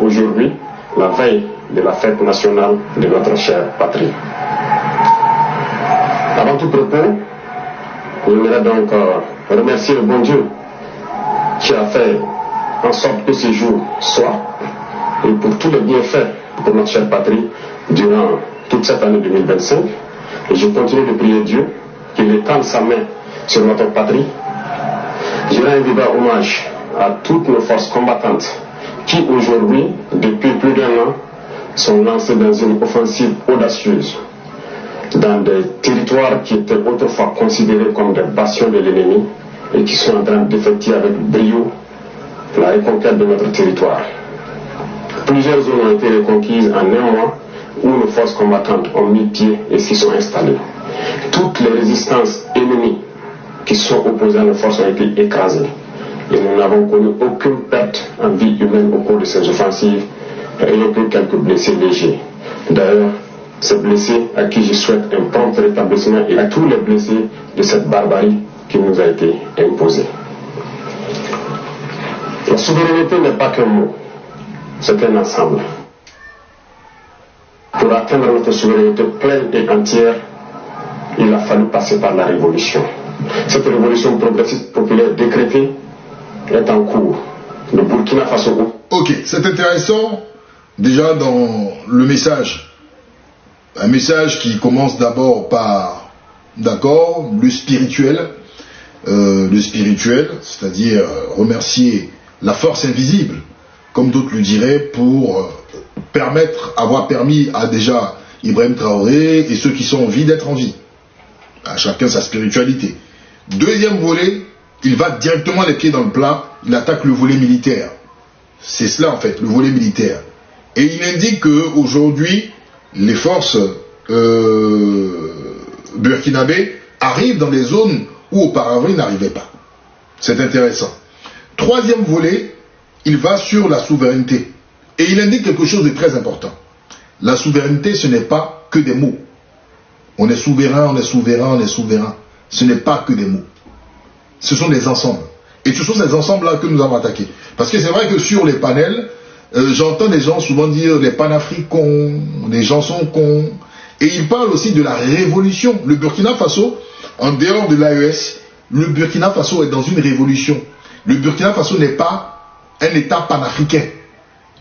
aujourd'hui, la veille de la fête nationale de notre chère patrie. Avant tout propos, j'aimerais donc remercier le bon Dieu qui a fait en sorte que ce jour soit, et pour tous les bienfaits pour notre chère patrie durant toute cette année 2025. Et je continue de prier Dieu qu'il étende sa main sur notre patrie. Je rends un vivant hommage à toutes nos forces combattantes qui aujourd'hui, depuis plus d'un an, sont lancées dans une offensive audacieuse dans des territoires qui étaient autrefois considérés comme des bastions de l'ennemi et qui sont en train d'effectuer avec brio la reconquête de notre territoire. Plusieurs zones ont été reconquises en un mois où nos forces combattantes ont mis pied et s'y sont installées. Toutes les résistances ennemies qui sont opposées à nos forces ont été écrasées. Et nous n'avons connu aucune perte en vie humaine au cours de ces offensives, ayant que quelques blessés légers. D'ailleurs, ces blessés à qui je souhaite un prompt rétablissement et à tous les blessés de cette barbarie qui nous a été imposée. La souveraineté n'est pas qu'un mot, c'est un ensemble. Pour atteindre notre souveraineté pleine et entière, il a fallu passer par la révolution. Cette révolution progressiste populaire décrétée est en cours. Le Burkina Faso. Ok, c'est intéressant déjà dans le message. Un message qui commence d'abord par, d'accord, le spirituel, c'est-à-dire remercier la force invisible, comme d'autres le diraient, pour avoir permis à déjà Ibrahim Traoré et ceux qui sont en vie d'être en vie. À chacun sa spiritualité. Deuxième volet, il va directement les pieds dans le plat, il attaque le volet militaire. C'est cela en fait, le volet militaire. Et il indique qu'aujourd'hui, les forces burkinabées arrivent dans des zones où auparavant ils n'arrivaient pas. C'est intéressant. Troisième volet, il va sur la souveraineté. Et il indique quelque chose de très important. La souveraineté, ce n'est pas que des mots. On est souverain, on est souverain, on est souverain. Ce n'est pas que des mots. Ce sont des ensembles. Et ce sont ces ensembles-là que nous avons attaqués. Parce que c'est vrai que sur les panels, j'entends des gens souvent dire les panafricains, les gens sont cons. Et ils parlent aussi de la révolution. Le Burkina Faso, en dehors de l'AES, le Burkina Faso est dans une révolution. Le Burkina Faso n'est pas un État panafricain.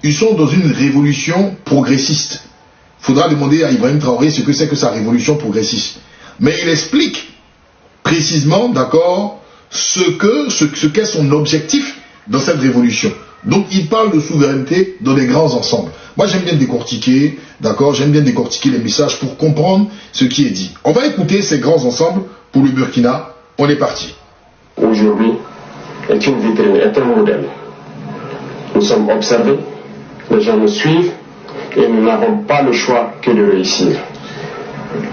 Ils sont dans une révolution progressiste. Il faudra demander à Ibrahim Traoré ce que c'est que sa révolution progressiste. Mais il explique précisément, d'accord, ce qu'est son objectif dans cette révolution. Donc il parle de souveraineté dans des grands ensembles. Moi j'aime bien décortiquer, d'accord, j'aime bien décortiquer les messages pour comprendre ce qui est dit. On va écouter ces grands ensembles pour le Burkina. On est parti. Aujourd'hui est une vitrine, est un modèle. Nous sommes observés, les gens nous suivent et nous n'avons pas le choix que de réussir.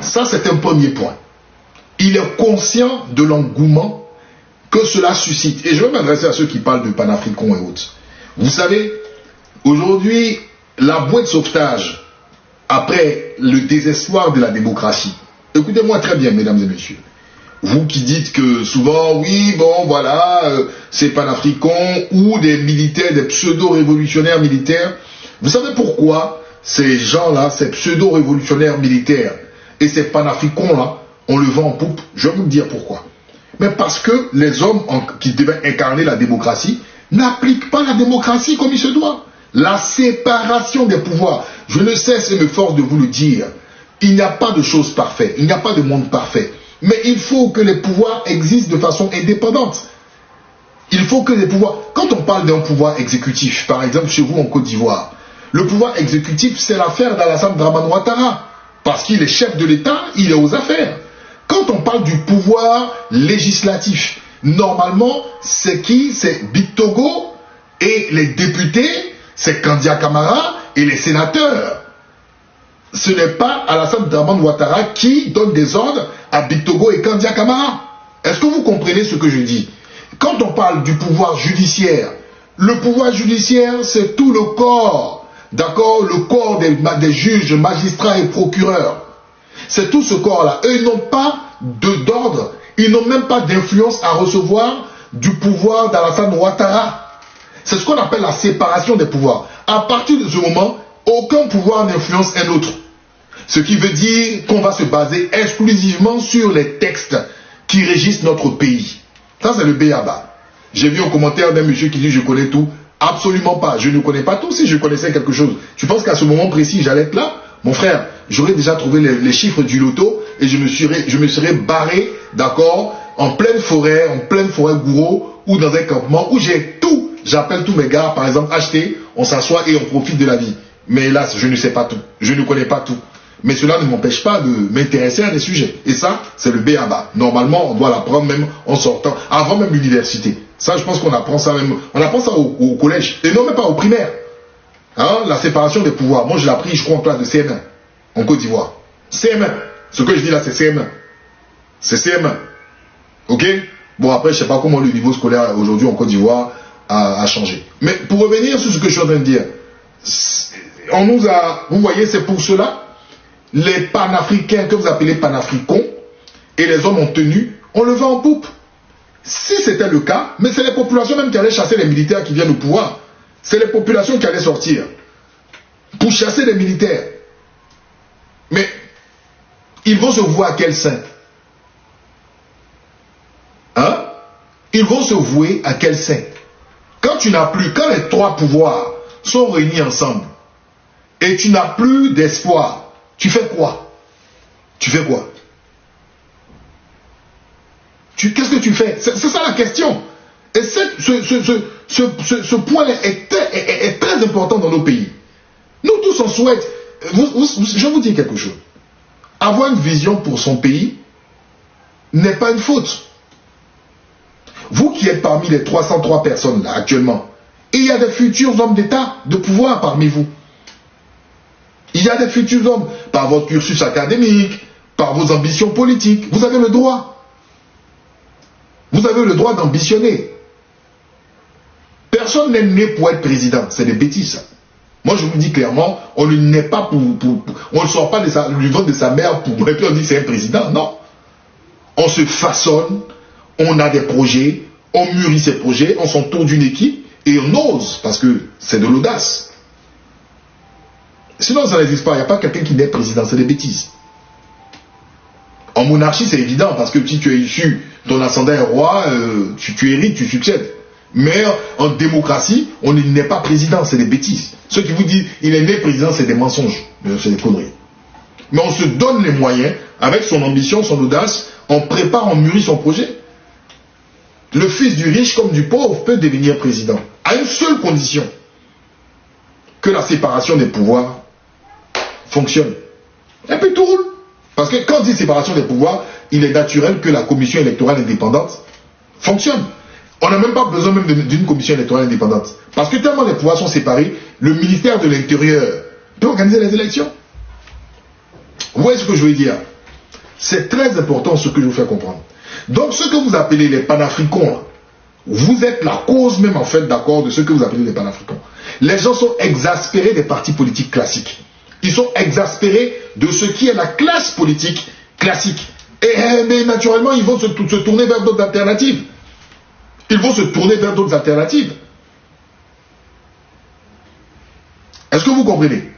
Ça c'est un premier point. Il est conscient de l'engouement que cela suscite. Et je vais m'adresser à ceux qui parlent de panafricains et autres. Vous savez, aujourd'hui, la bouée de sauvetage, après le désespoir de la démocratie, écoutez-moi très bien, mesdames et messieurs, vous qui dites que souvent, oui, bon, voilà, c'est panafricains ou des militaires, des pseudo-révolutionnaires militaires, vous savez pourquoi ces gens-là, ces pseudo-révolutionnaires militaires et ces panafricains-là, on le vend en poupe? Je vais vous dire pourquoi. Mais parce que les hommes qui devaient incarner la démocratie n'appliquent pas la démocratie comme il se doit. La séparation des pouvoirs. Je ne cesse et me force de vous le dire. Il n'y a pas de choses parfaites. Il n'y a pas de monde parfait. Mais il faut que les pouvoirs existent de façon indépendante. Il faut que les pouvoirs... Quand on parle d'un pouvoir exécutif, par exemple chez vous en Côte d'Ivoire, le pouvoir exécutif, c'est l'affaire d'Alassane Dramane Ouattara. Parce qu'il est chef de l'État, il est aux affaires. Quand on parle du pouvoir législatif, normalement, c'est qui? C'est Big Togo et les députés, c'est Kandia Camara et les sénateurs. Ce n'est pas Alassane Dramane Ouattara qui donne des ordres à Big Togo et Kandia Camara. Est-ce que vous comprenez ce que je dis? Quand on parle du pouvoir judiciaire, le pouvoir judiciaire, c'est tout le corps, d'accord? Le corps des juges, magistrats et procureurs. C'est tout ce corps-là. Eux, ils n'ont pas d'ordre, ils n'ont même pas d'influence à recevoir du pouvoir d'Alassane Ouattara. C'est ce qu'on appelle la séparation des pouvoirs. À partir de ce moment, aucun pouvoir n'influence un autre. Ce qui veut dire qu'on va se baser exclusivement sur les textes qui régissent notre pays. Ça, c'est le B.A.B.A. J'ai vu un commentaire d'un monsieur qui dit « Je connais tout ». Absolument pas. Je ne connais pas tout. Si je connaissais quelque chose, tu penses qu'à ce moment précis, j'allais être là? Mon frère, j'aurais déjà trouvé les chiffres du loto et je me serais barré, d'accord, en pleine forêt gourou ou dans un campement où j'ai tout. J'appelle tous mes gars, par exemple, acheter, on s'assoit et on profite de la vie. Mais hélas, je ne sais pas tout. Je ne connais pas tout. Mais cela ne m'empêche pas de m'intéresser à des sujets. Et ça, c'est le B.A.B.A. Normalement, on doit l'apprendre même en sortant, avant même l'université. Ça, je pense qu'on apprend ça même. On apprend ça au collège. Et non, même pas au primaire. Hein, la séparation des pouvoirs. Moi, je l'ai appris, je crois, en classe de CM1. En Côte d'Ivoire. CM1. Ce que je dis là, c'est CM1. C'est CM1. Ok? Bon, après, je ne sais pas comment le niveau scolaire aujourd'hui en Côte d'Ivoire a changé. Mais pour revenir sur ce que je suis en train de dire, on nous a. Vous voyez, c'est pour cela. Les panafricains que vous appelez panafricons et les hommes en tenue, on le vend en poupe. Si c'était le cas, mais c'est les populations même qui allaient chasser les militaires qui viennent au pouvoir. C'est les populations qui allaient sortir pour chasser les militaires. Mais ils vont se vouer à quel saint? Hein? Ils vont se vouer à quel saint? Quand tu n'as plus, quand les trois pouvoirs sont réunis ensemble et tu n'as plus d'espoir, tu fais quoi? Tu fais quoi? Qu'est-ce que tu fais? C'est ça la question. Et ce point est très important dans nos pays. Nous tous on souhaite, je vais vous dire quelque chose. Avoir une vision pour son pays n'est pas une faute. Vous qui êtes parmi les 303 personnes là actuellement, et il y a des futurs hommes d'État, de pouvoir parmi vous. Il y a des futurs hommes, par votre cursus académique, par vos ambitions politiques. Vous avez le droit. Vous avez le droit d'ambitionner. Personne n'est né pour être président. C'est des bêtises, ça. Moi, je vous dis clairement, on ne naît pas on ne sort pas du ventre de sa mère pour... Et puis on dit c'est un président. Non. On se façonne, on a des projets, on mûrit ces projets, on s'entoure d'une équipe et on ose, parce que c'est de l'audace. Sinon, ça n'existe pas. Il n'y a pas quelqu'un qui naît président. C'est des bêtises. En monarchie, c'est évident, parce que si tu es issu, ton ascendant est roi, tu hérites, tu succèdes. Mais en démocratie, on n'est pas président, c'est des bêtises. Ceux qui vous disent il est né président, c'est des mensonges, c'est des conneries. Mais on se donne les moyens, avec son ambition, son audace, on prépare, on mûrit son projet. Le fils du riche comme du pauvre peut devenir président, à une seule condition, que la séparation des pouvoirs fonctionne. Et puis tout roule. Parce que quand on dit séparation des pouvoirs, il est naturel que la commission électorale indépendante fonctionne. On n'a même pas besoin même d'une commission électorale indépendante. Parce que tellement les pouvoirs sont séparés, le ministère de l'Intérieur peut organiser les élections. Vous voyez ce que je veux dire? C'est très important ce que je vous fais comprendre. Donc ce que vous appelez les panafricains, vous êtes la cause même en fait d'accord de ce que vous appelez les panafricains. Les gens sont exaspérés des partis politiques classiques. Ils sont exaspérés de ce qui est la classe politique classique. Mais naturellement, ils vont se tourner vers d'autres alternatives. Ils vont se tourner vers d'autres alternatives. Est-ce que vous comprenez?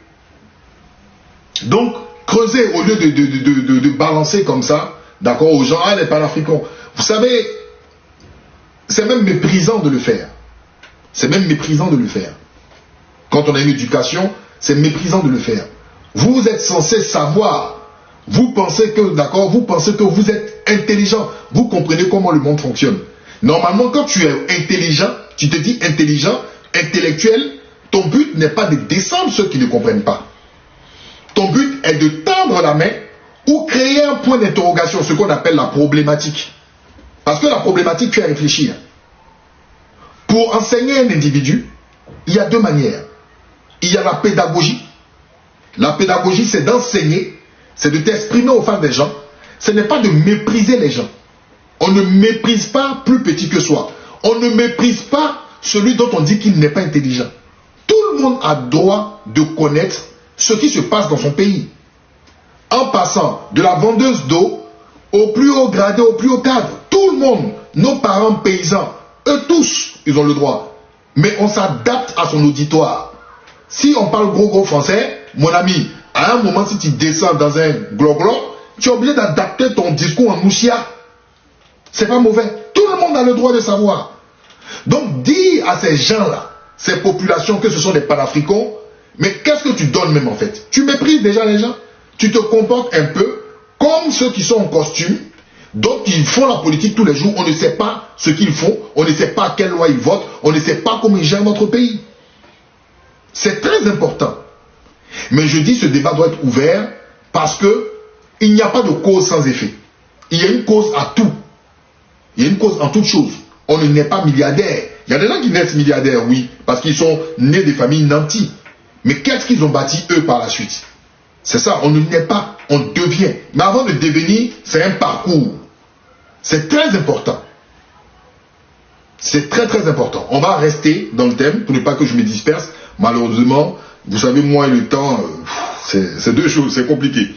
Donc, creuser au lieu de balancer comme ça, d'accord, aux gens, ah, les panafricains. Vous savez, c'est même méprisant de le faire. C'est même méprisant de le faire. Quand on a une éducation, c'est méprisant de le faire. Vous êtes censé savoir. Vous pensez que, d'accord, vous pensez que vous êtes intelligent. Vous comprenez comment le monde fonctionne. Normalement, quand tu es intelligent, tu te dis intelligent, intellectuel, ton but n'est pas de descendre ceux qui ne comprennent pas. Ton but est de tendre la main ou créer un point d'interrogation, ce qu'on appelle la problématique. Parce que la problématique fait réfléchir. Pour enseigner un individu, il y a deux manières. Il y a la pédagogie. La pédagogie, c'est d'enseigner, c'est de t'exprimer au face des gens. Ce n'est pas de mépriser les gens. On ne méprise pas plus petit que soi. On ne méprise pas celui dont on dit qu'il n'est pas intelligent. Tout le monde a droit de connaître ce qui se passe dans son pays. En passant de la vendeuse d'eau au plus haut gradé, au plus haut cadre. Tout le monde, nos parents paysans, eux tous, ils ont le droit. mais on s'adapte à son auditoire. Si on parle gros français, mon ami, à un moment, si tu descends dans un glo-glo, tu es obligé d'adapter ton discours en mouchia. C'est pas mauvais. Tout le monde a le droit de savoir. Donc, dis à ces gens-là, ces populations, que ce sont des panafricains, mais qu'est-ce que tu donnes même en fait? Tu méprises déjà les gens. Tu te comportes un peu comme ceux qui sont en costume, donc ils font la politique tous les jours. On ne sait pas ce qu'ils font, on ne sait pas quelle loi ils votent, on ne sait pas comment ils gèrent notre pays. C'est très important. Mais je dis ce débat doit être ouvert parce que il n'y a pas de cause sans effet. Il y a une cause à tout. Il y a une cause en toute chose. On ne naît pas milliardaire. Il y a des gens qui naissent milliardaires, oui, parce qu'ils sont nés des familles nantis. Mais qu'est-ce qu'ils ont bâti eux par la suite? C'est ça, on ne naît pas, on devient. Mais avant de devenir, c'est un parcours. C'est très important. C'est très très important. On va rester dans le thème pour ne pas que je me disperse. Malheureusement, vous savez, moi et le temps, c'est deux choses, c'est compliqué.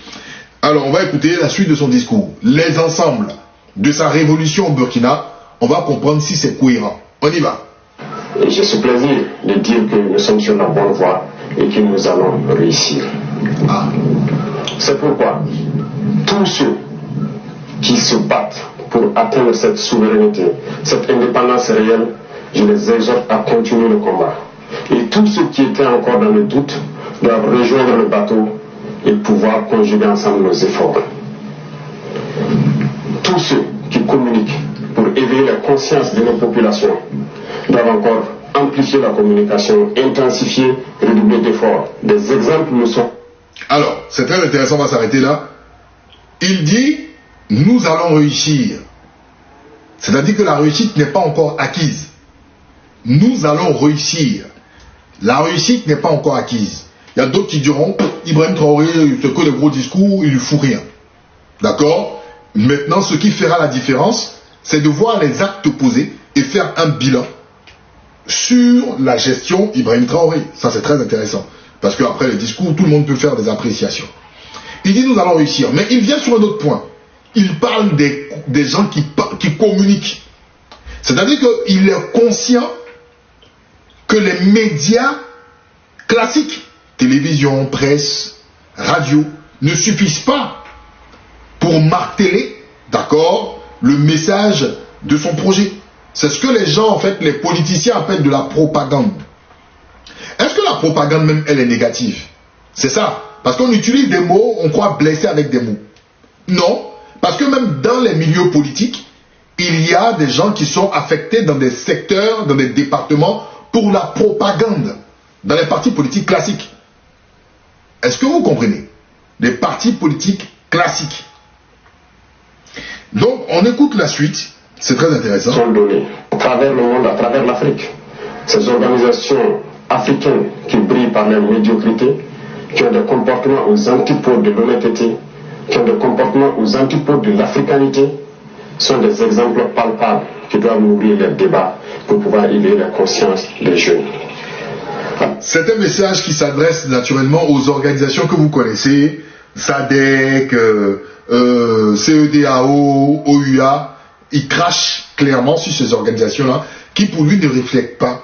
Alors, on va écouter la suite de son discours. Les ensembles de sa révolution au Burkina, on va comprendre si c'est cohérent. On y va. Et j'ai ce plaisir de dire que nous sommes sur la bonne voie et que nous allons réussir. C'est pourquoi tous ceux qui se battent pour atteindre cette souveraineté, cette indépendance réelle, je les exhorte à continuer le combat. Et tous ceux qui étaient encore dans le doute doivent rejoindre le bateau et pouvoir conjuguer ensemble nos efforts. Tous ceux qui communiquent pour éveiller la conscience de nos populations doivent encore amplifier la communication, intensifier, redoubler d'efforts. Des exemples nous sont... Alors, c'est très intéressant, on va s'arrêter là. Il dit, nous allons réussir. C'est-à-dire que la réussite n'est pas encore acquise. Nous allons réussir. La réussite n'est pas encore acquise. Il y a d'autres qui diront, Ibrahim Traoré, c'est que le gros discours, il ne fout rien. D'accord? Maintenant, ce qui fera la différence, c'est de voir les actes posés et faire un bilan sur la gestion Ibrahim Traoré. Ça, c'est très intéressant. Parce qu'après le discours, tout le monde peut faire des appréciations. Il dit, nous allons réussir. Mais il vient sur un autre point. Il parle des gens qui communiquent. C'est-à-dire qu'il est conscient que les médias classiques, télévision, presse, radio, ne suffisent pas pour marteler, d'accord, le message de son projet. C'est ce que les gens, en fait, les politiciens appellent de la propagande. Est-ce que la propagande même, elle est négative? C'est ça. Parce qu'on utilise des mots, on croit blesser avec des mots. Non. Parce que même dans les milieux politiques, il y a des gens qui sont affectés dans des secteurs, dans des départements, pour la propagande. Dans les partis politiques classiques. Est-ce que vous comprenez? Les partis politiques classiques. Donc, on écoute la suite. C'est très intéressant. Sont donnés à travers le monde, à travers l'Afrique. Ces organisations africaines qui brillent par leur médiocrité, qui ont des comportements aux antipodes de l'honnêteté, qui ont des comportements aux antipodes de l'africanité, sont des exemples palpables qui doivent nourrir les débats pour pouvoir élever la conscience des jeunes. C'est un message qui s'adresse naturellement aux organisations que vous connaissez, SADC, CEDEAO, OUA. Il crache clairement sur ces organisations-là qui pour lui ne reflètent pas,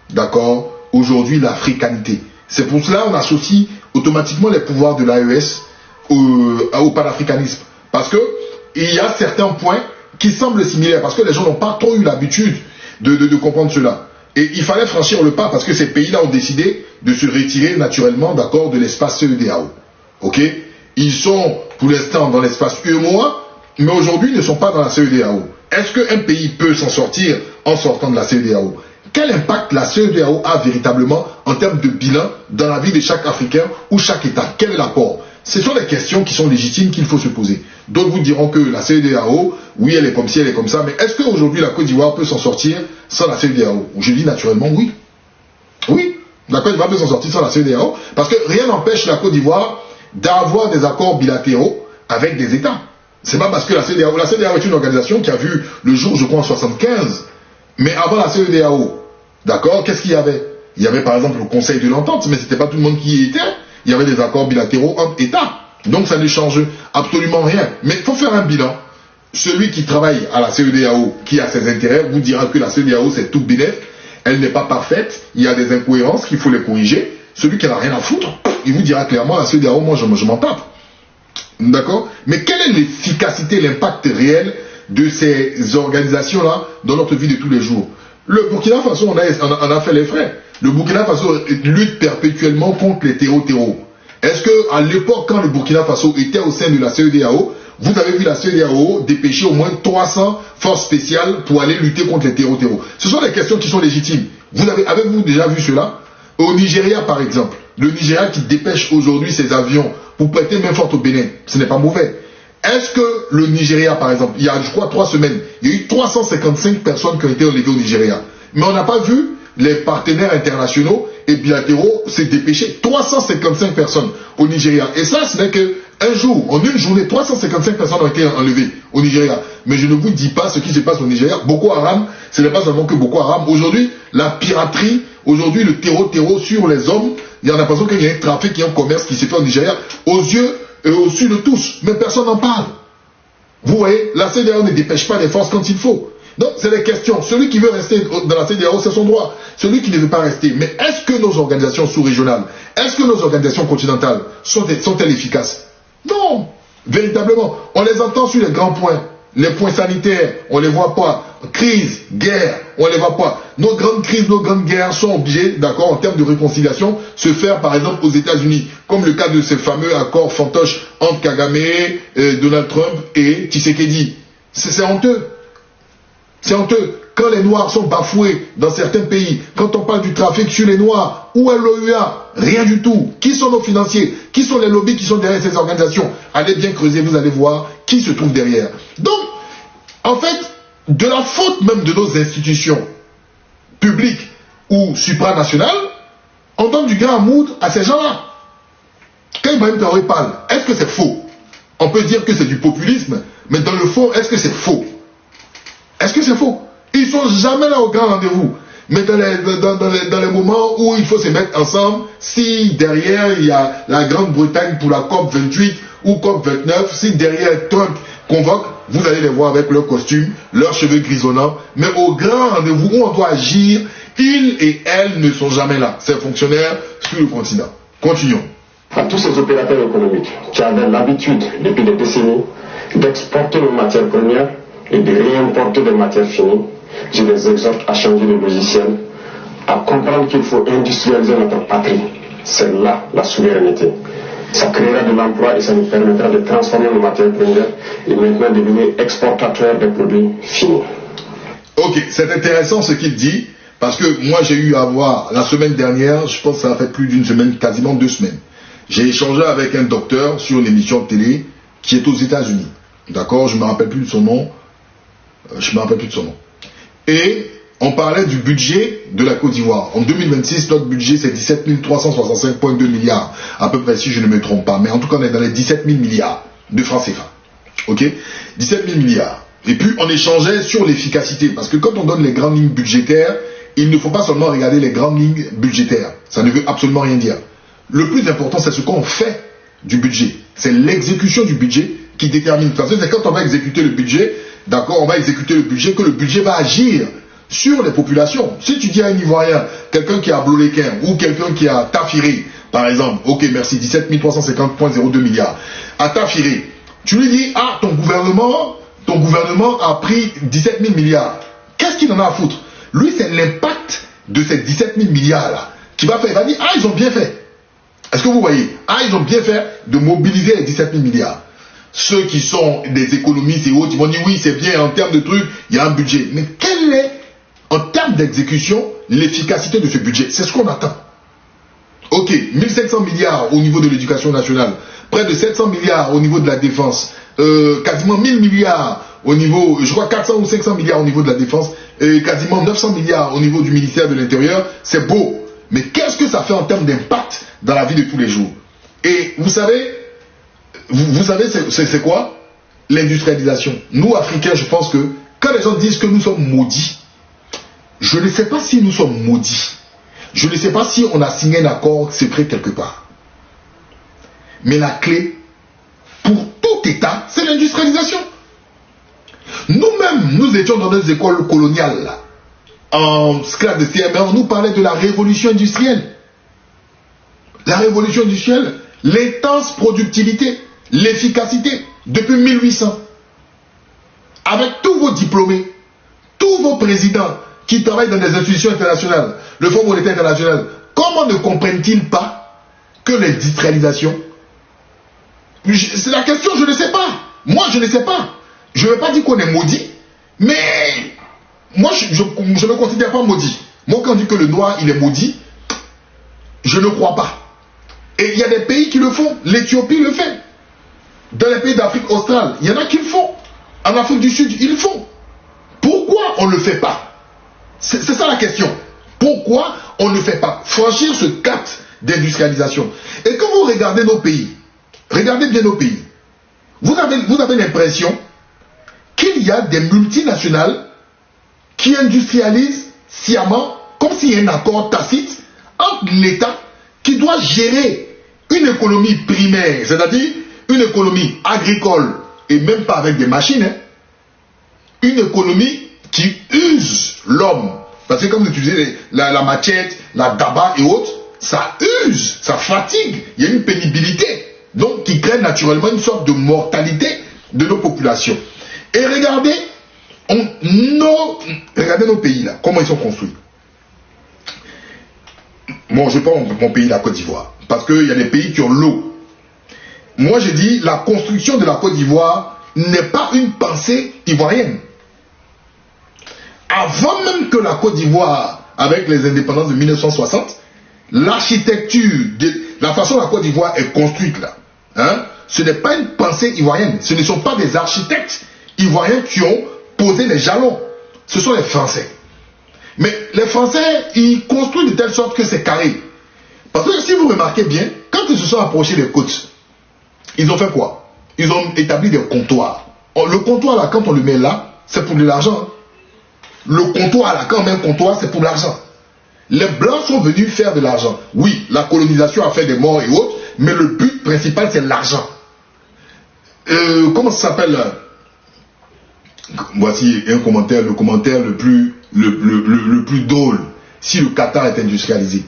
d'accord, aujourd'hui l'africanité. C'est pour cela qu'on associe automatiquement les pouvoirs de l'AES au panafricanisme. Parce que il y a certains points qui semblent similaires, parce que les gens n'ont pas trop eu l'habitude de comprendre cela. Et il fallait franchir le pas parce que ces pays-là ont décidé de se retirer naturellement, d'accord, de l'espace CEDEAO. Ok? Ils sont pour l'instant dans l'espace UEMOA, mais aujourd'hui ils ne sont pas dans la CEDEAO. Est-ce qu'un pays peut s'en sortir en sortant de la CEDEAO? Quel impact la CEDEAO a véritablement en termes de bilan dans la vie de chaque Africain ou chaque État? Quel est l'apport? Ce sont des questions qui sont légitimes qu'il faut se poser. D'autres vous diront que la CEDEAO, oui, elle est comme ci, elle est comme ça, mais est-ce qu'aujourd'hui la Côte d'Ivoire peut s'en sortir sans la CEDEAO? Je dis naturellement oui. Oui, la Côte d'Ivoire peut s'en sortir sans la CEDEAO, parce que rien n'empêche la Côte d'Ivoire d'avoir des accords bilatéraux avec des États. C'est pas parce que la CEDEAO est une organisation qui a vu le jour, je crois, en 1975, mais avant la CEDEAO, d'accord, qu'est-ce qu'il y avait? Il y avait par exemple le Conseil de l'Entente, mais c'était pas tout le monde qui y était. Il y avait des accords bilatéraux entre États. Donc ça ne change absolument rien. Mais il faut faire un bilan. Celui qui travaille à la CEDEAO, qui a ses intérêts, vous dira que la CEDEAO c'est tout bénéf. elle n'est pas parfaite, il y a des incohérences qu'il faut les corriger. Celui qui n'a rien à foutre, il vous dira clairement à CEDEAO, moi je m'en tape. D'accord? Mais quelle est l'efficacité, l'impact réel de ces organisations-là dans notre vie de tous les jours? Le Burkina Faso, on a fait les frais. Le Burkina Faso lutte perpétuellement contre les terreaux. Est-ce qu'à l'époque, quand le Burkina Faso était au sein de la CEDEAO, vous avez vu la CEDEAO dépêcher au moins 300 forces spéciales pour aller lutter contre les terreaux? Ce sont des questions qui sont légitimes. Avez-vous déjà vu cela? Au Nigeria, par exemple, le Nigeria qui dépêche aujourd'hui ses avions pour prêter main forte au Bénin, ce n'est pas mauvais. Est-ce que le Nigeria, par exemple, il y a, je crois, 3 semaines, il y a eu 355 personnes qui ont été enlevées au Nigeria. Mais on n'a pas vu les partenaires internationaux et bilatéraux se dépêcher. 355 personnes au Nigeria. Et ça, ce n'est qu'un jour, en une journée, 355 personnes ont été enlevées au Nigeria. Mais je ne vous dis pas ce qui se passe au Nigeria. Boko Haram, ce n'est pas seulement que Boko Haram. Aujourd'hui, la piraterie, aujourd'hui, le terreau sur les hommes, il y a l'impression qu'il y a un trafic, il y a un commerce qui s'est fait au Nigeria aux yeux et au su de tous. Mais personne n'en parle. Vous voyez, la CEDEAO ne dépêche pas les forces quand il faut. Donc, c'est des questions. Celui qui veut rester dans la CEDEAO, c'est son droit. Celui qui ne veut pas rester. Mais est-ce que nos organisations sous-régionales, est-ce que nos organisations continentales sont-elles efficaces? Non. Véritablement. On les entend sur les grands points. Les points sanitaires, on ne les voit pas. Crise, guerre, on ne les voit pas. Nos grandes crises, nos grandes guerres sont obligées, d'accord, en termes de réconciliation, se faire par exemple aux États-Unis, comme le cas de ce fameux accord fantoche entre Kagame, Donald Trump et Tshisekedi. C'est honteux. C'est honteux. Quand les Noirs sont bafoués dans certains pays, quand on parle du trafic sur les Noirs, où est l'OUA? Rien du tout. Qui sont nos financiers? Qui sont les lobbies qui sont derrière ces organisations? Allez bien creuser, vous allez voir qui se trouve derrière. Donc, en fait, de la faute même de nos institutions publiques ou supranationales, on donne du grain à moudre à ces gens-là. Quand Ibrahim Traoré parle, est-ce que c'est faux? On peut dire que c'est du populisme, mais dans le fond, est-ce que c'est faux? Est-ce que c'est faux? Ils sont jamais là au grand rendez-vous. Mais dans les moments où il faut se mettre ensemble, si derrière il y a la Grande-Bretagne pour la COP 28 ou COP 29, si derrière Trump convoque, vous allez les voir avec leurs costumes, leurs cheveux grisonnants. Mais au grand rendez-vous où on doit agir, ils et elles ne sont jamais là. Ces fonctionnaires sur le continent. Continuons. À tous ces opérateurs économiques qui avaient l'habitude depuis des décennies d'exporter nos matières premières et de réimporter des matières finies, je les exhorte à changer de logiciel, à comprendre qu'il faut industrialiser notre patrie. C'est là la souveraineté. Ça créera de l'emploi et ça nous permettra de transformer nos matières premières et maintenant devenir exportateurs des produits finis. Ok, c'est intéressant ce qu'il dit, parce que moi j'ai eu à voir la semaine dernière, je pense que ça a fait plus d'une semaine, quasiment 2 semaines. J'ai échangé avec un docteur sur une émission de télé qui est aux États-Unis. D'accord, je ne me rappelle plus de son nom. Et on parlait du budget de la Côte d'Ivoire. En 2026, notre budget c'est 17 365,2 milliards, à peu près si je ne me trompe pas. Mais en tout cas, on est dans les 17 000 milliards de francs CFA. Ok, 17 000 milliards. Et puis on échangeait sur l'efficacité, parce que quand on donne les grandes lignes budgétaires, il ne faut pas seulement regarder les grandes lignes budgétaires. Ça ne veut absolument rien dire. Le plus important, c'est ce qu'on fait du budget. C'est l'exécution du budget qui détermine. Parce que c'est quand on va exécuter le budget, d'accord, on va exécuter le budget, que le budget va agir sur les populations. Si tu dis à un Ivoirien, quelqu'un qui a Bloléquin ou quelqu'un qui a Tafiré, par exemple, ok, merci, 17 350,02 milliards, à Tafiré, tu lui dis, ah, ton gouvernement a pris 17 000 milliards. Qu'est-ce qu'il en a à foutre? Lui, c'est l'impact de ces 17 000 milliards-là qui va faire. Il va dire, ah, ils ont bien fait. Est-ce que vous voyez? Ah, ils ont bien fait de mobiliser les 17 000 milliards. Ceux qui sont des économistes et autres, ils vont dire, oui, c'est bien, en termes de trucs, il y a un budget. Mais quelle est, en termes d'exécution, l'efficacité de ce budget? C'est ce qu'on attend. Ok, 1700 milliards au niveau de l'éducation nationale, près de 700 milliards au niveau de la défense, quasiment 1000 milliards au niveau, je crois 400 ou 500 milliards au niveau de la défense, et quasiment 900 milliards au niveau du ministère de l'Intérieur. C'est beau. Mais qu'est-ce que ça fait en termes d'impact dans la vie de tous les jours? Et vous savez, c'est quoi? L'industrialisation. Nous, Africains, je pense que quand les gens disent que nous sommes maudits, je ne sais pas si nous sommes maudits. Je ne sais pas si on a signé un accord secret quelque part. Mais la clé pour tout État, c'est l'industrialisation. Nous-mêmes, nous étions dans des écoles coloniales. Là. en classe de CM1, on nous parlait de la révolution industrielle. La révolution industrielle, l'intense productivité, l'efficacité, depuis 1800. Avec tous vos diplômés, tous vos présidents qui travaillent dans des institutions internationales, le Fonds monétaire international, comment ne comprennent-ils pas que l'industrialisation, c'est la question, je ne sais pas. Moi, je ne sais pas. Je ne vais pas dire qu'on est maudit, mais moi, je ne me considère pas maudit. Moi, quand on dit que le noir, il est maudit, je ne crois pas. Et il y a des pays qui le font. L'Éthiopie le fait. Dans les pays d'Afrique australe, il y en a qui le font. En Afrique du Sud, ils le font. Pourquoi on ne le fait pas? C'est ça la question. Pourquoi on ne fait pas franchir ce cap d'industrialisation? Et quand vous regardez nos pays, regardez bien nos pays, vous avez l'impression qu'il y a des multinationales qui industrialisent sciemment, comme s'il y a un accord tacite entre l'État qui doit gérer une économie primaire, c'est-à-dire une économie agricole, et même pas avec des machines, hein, une économie qui use l'homme. Parce que comme vous utilisez la machette, la daba et autres, ça use, ça fatigue, il y a une pénibilité. Donc qui crée naturellement une sorte de mortalité de nos populations. Et regardez, regardez nos pays là, comment ils sont construits. Bon, je prends mon pays, la Côte d'Ivoire, parce qu'il y a des pays qui ont l'eau. Moi, je dis, la construction de la Côte d'Ivoire n'est pas une pensée ivoirienne. Avant même que la Côte d'Ivoire, avec les indépendances de 1960, l'architecture, la façon dont la Côte d'Ivoire est construite là, hein, ce n'est pas une pensée ivoirienne. Ce ne sont pas des architectes ivoiriens qui ont posé les jalons. Ce sont les Français. Mais les Français, ils construisent de telle sorte que c'est carré. Parce que si vous remarquez bien, quand ils se sont approchés des côtes, ils ont fait quoi? Ils ont établi des comptoirs. Le comptoir là, quand on le met là, c'est pour de l'argent. Le comptoir là, quand on met un comptoir, c'est pour l'argent. Les Blancs sont venus faire de l'argent. Oui, la colonisation a fait des morts et autres, mais le but principal, c'est l'argent. Comment ça s'appelle? Voici un commentaire, le commentaire le plus drôle. Si le Qatar est industrialisé,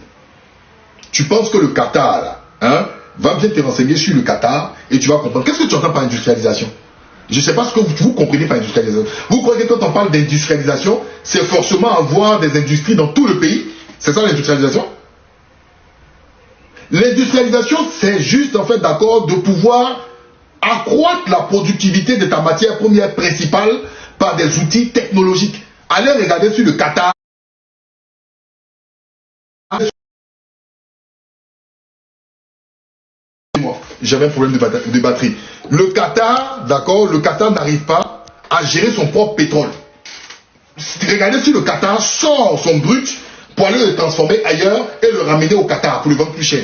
tu penses que le Qatar, là, hein, va bien te renseigner sur le Qatar et tu vas comprendre. Qu'est-ce que tu entends par industrialisation? Je ne sais pas ce que vous comprenez par industrialisation. Vous croyez que quand on parle d'industrialisation, c'est forcément avoir des industries dans tout le pays? C'est ça l'industrialisation? L'industrialisation, c'est juste en fait d'accord de pouvoir accroître la productivité de ta matière première principale par des outils technologiques. Allez regarder sur le Qatar. J'avais un problème de batterie. Le Qatar, d'accord, le Qatar n'arrive pas à gérer son propre pétrole. Regardez si le Qatar sort son brut pour aller le transformer ailleurs et le ramener au Qatar pour le vendre plus cher.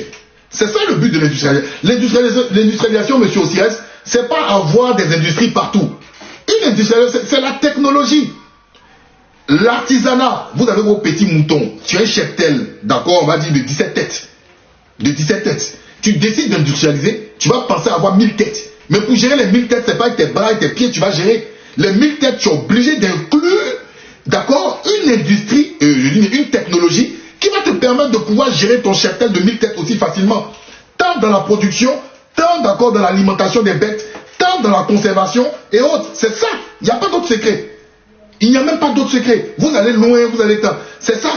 C'est ça le but de l'industrialisation. L'industrialisation, monsieur Osiris, c'est pas avoir des industries partout. Une industrialisation, c'est la technologie. L'artisanat, vous avez vos petits moutons, tu as un cheptel, d'accord, on va dire de 17 têtes. De 17 têtes. Tu décides d'industrialiser, tu vas penser à avoir 1000 têtes. Mais pour gérer les 1000 têtes, c'est pas avec tes bras et tes pieds, tu vas gérer. Les 1000 têtes, tu es obligé d'inclure, d'accord, une industrie, je dis une technologie qui va te permettre de pouvoir gérer ton cheptel de 1000 têtes aussi facilement. Tant dans la production, tant d'accord dans l'alimentation des bêtes, tant dans la conservation et autres. C'est ça. Il n'y a pas d'autre secret. Il n'y a même pas d'autre secret. Vous allez loin, vous allez tant. C'est ça.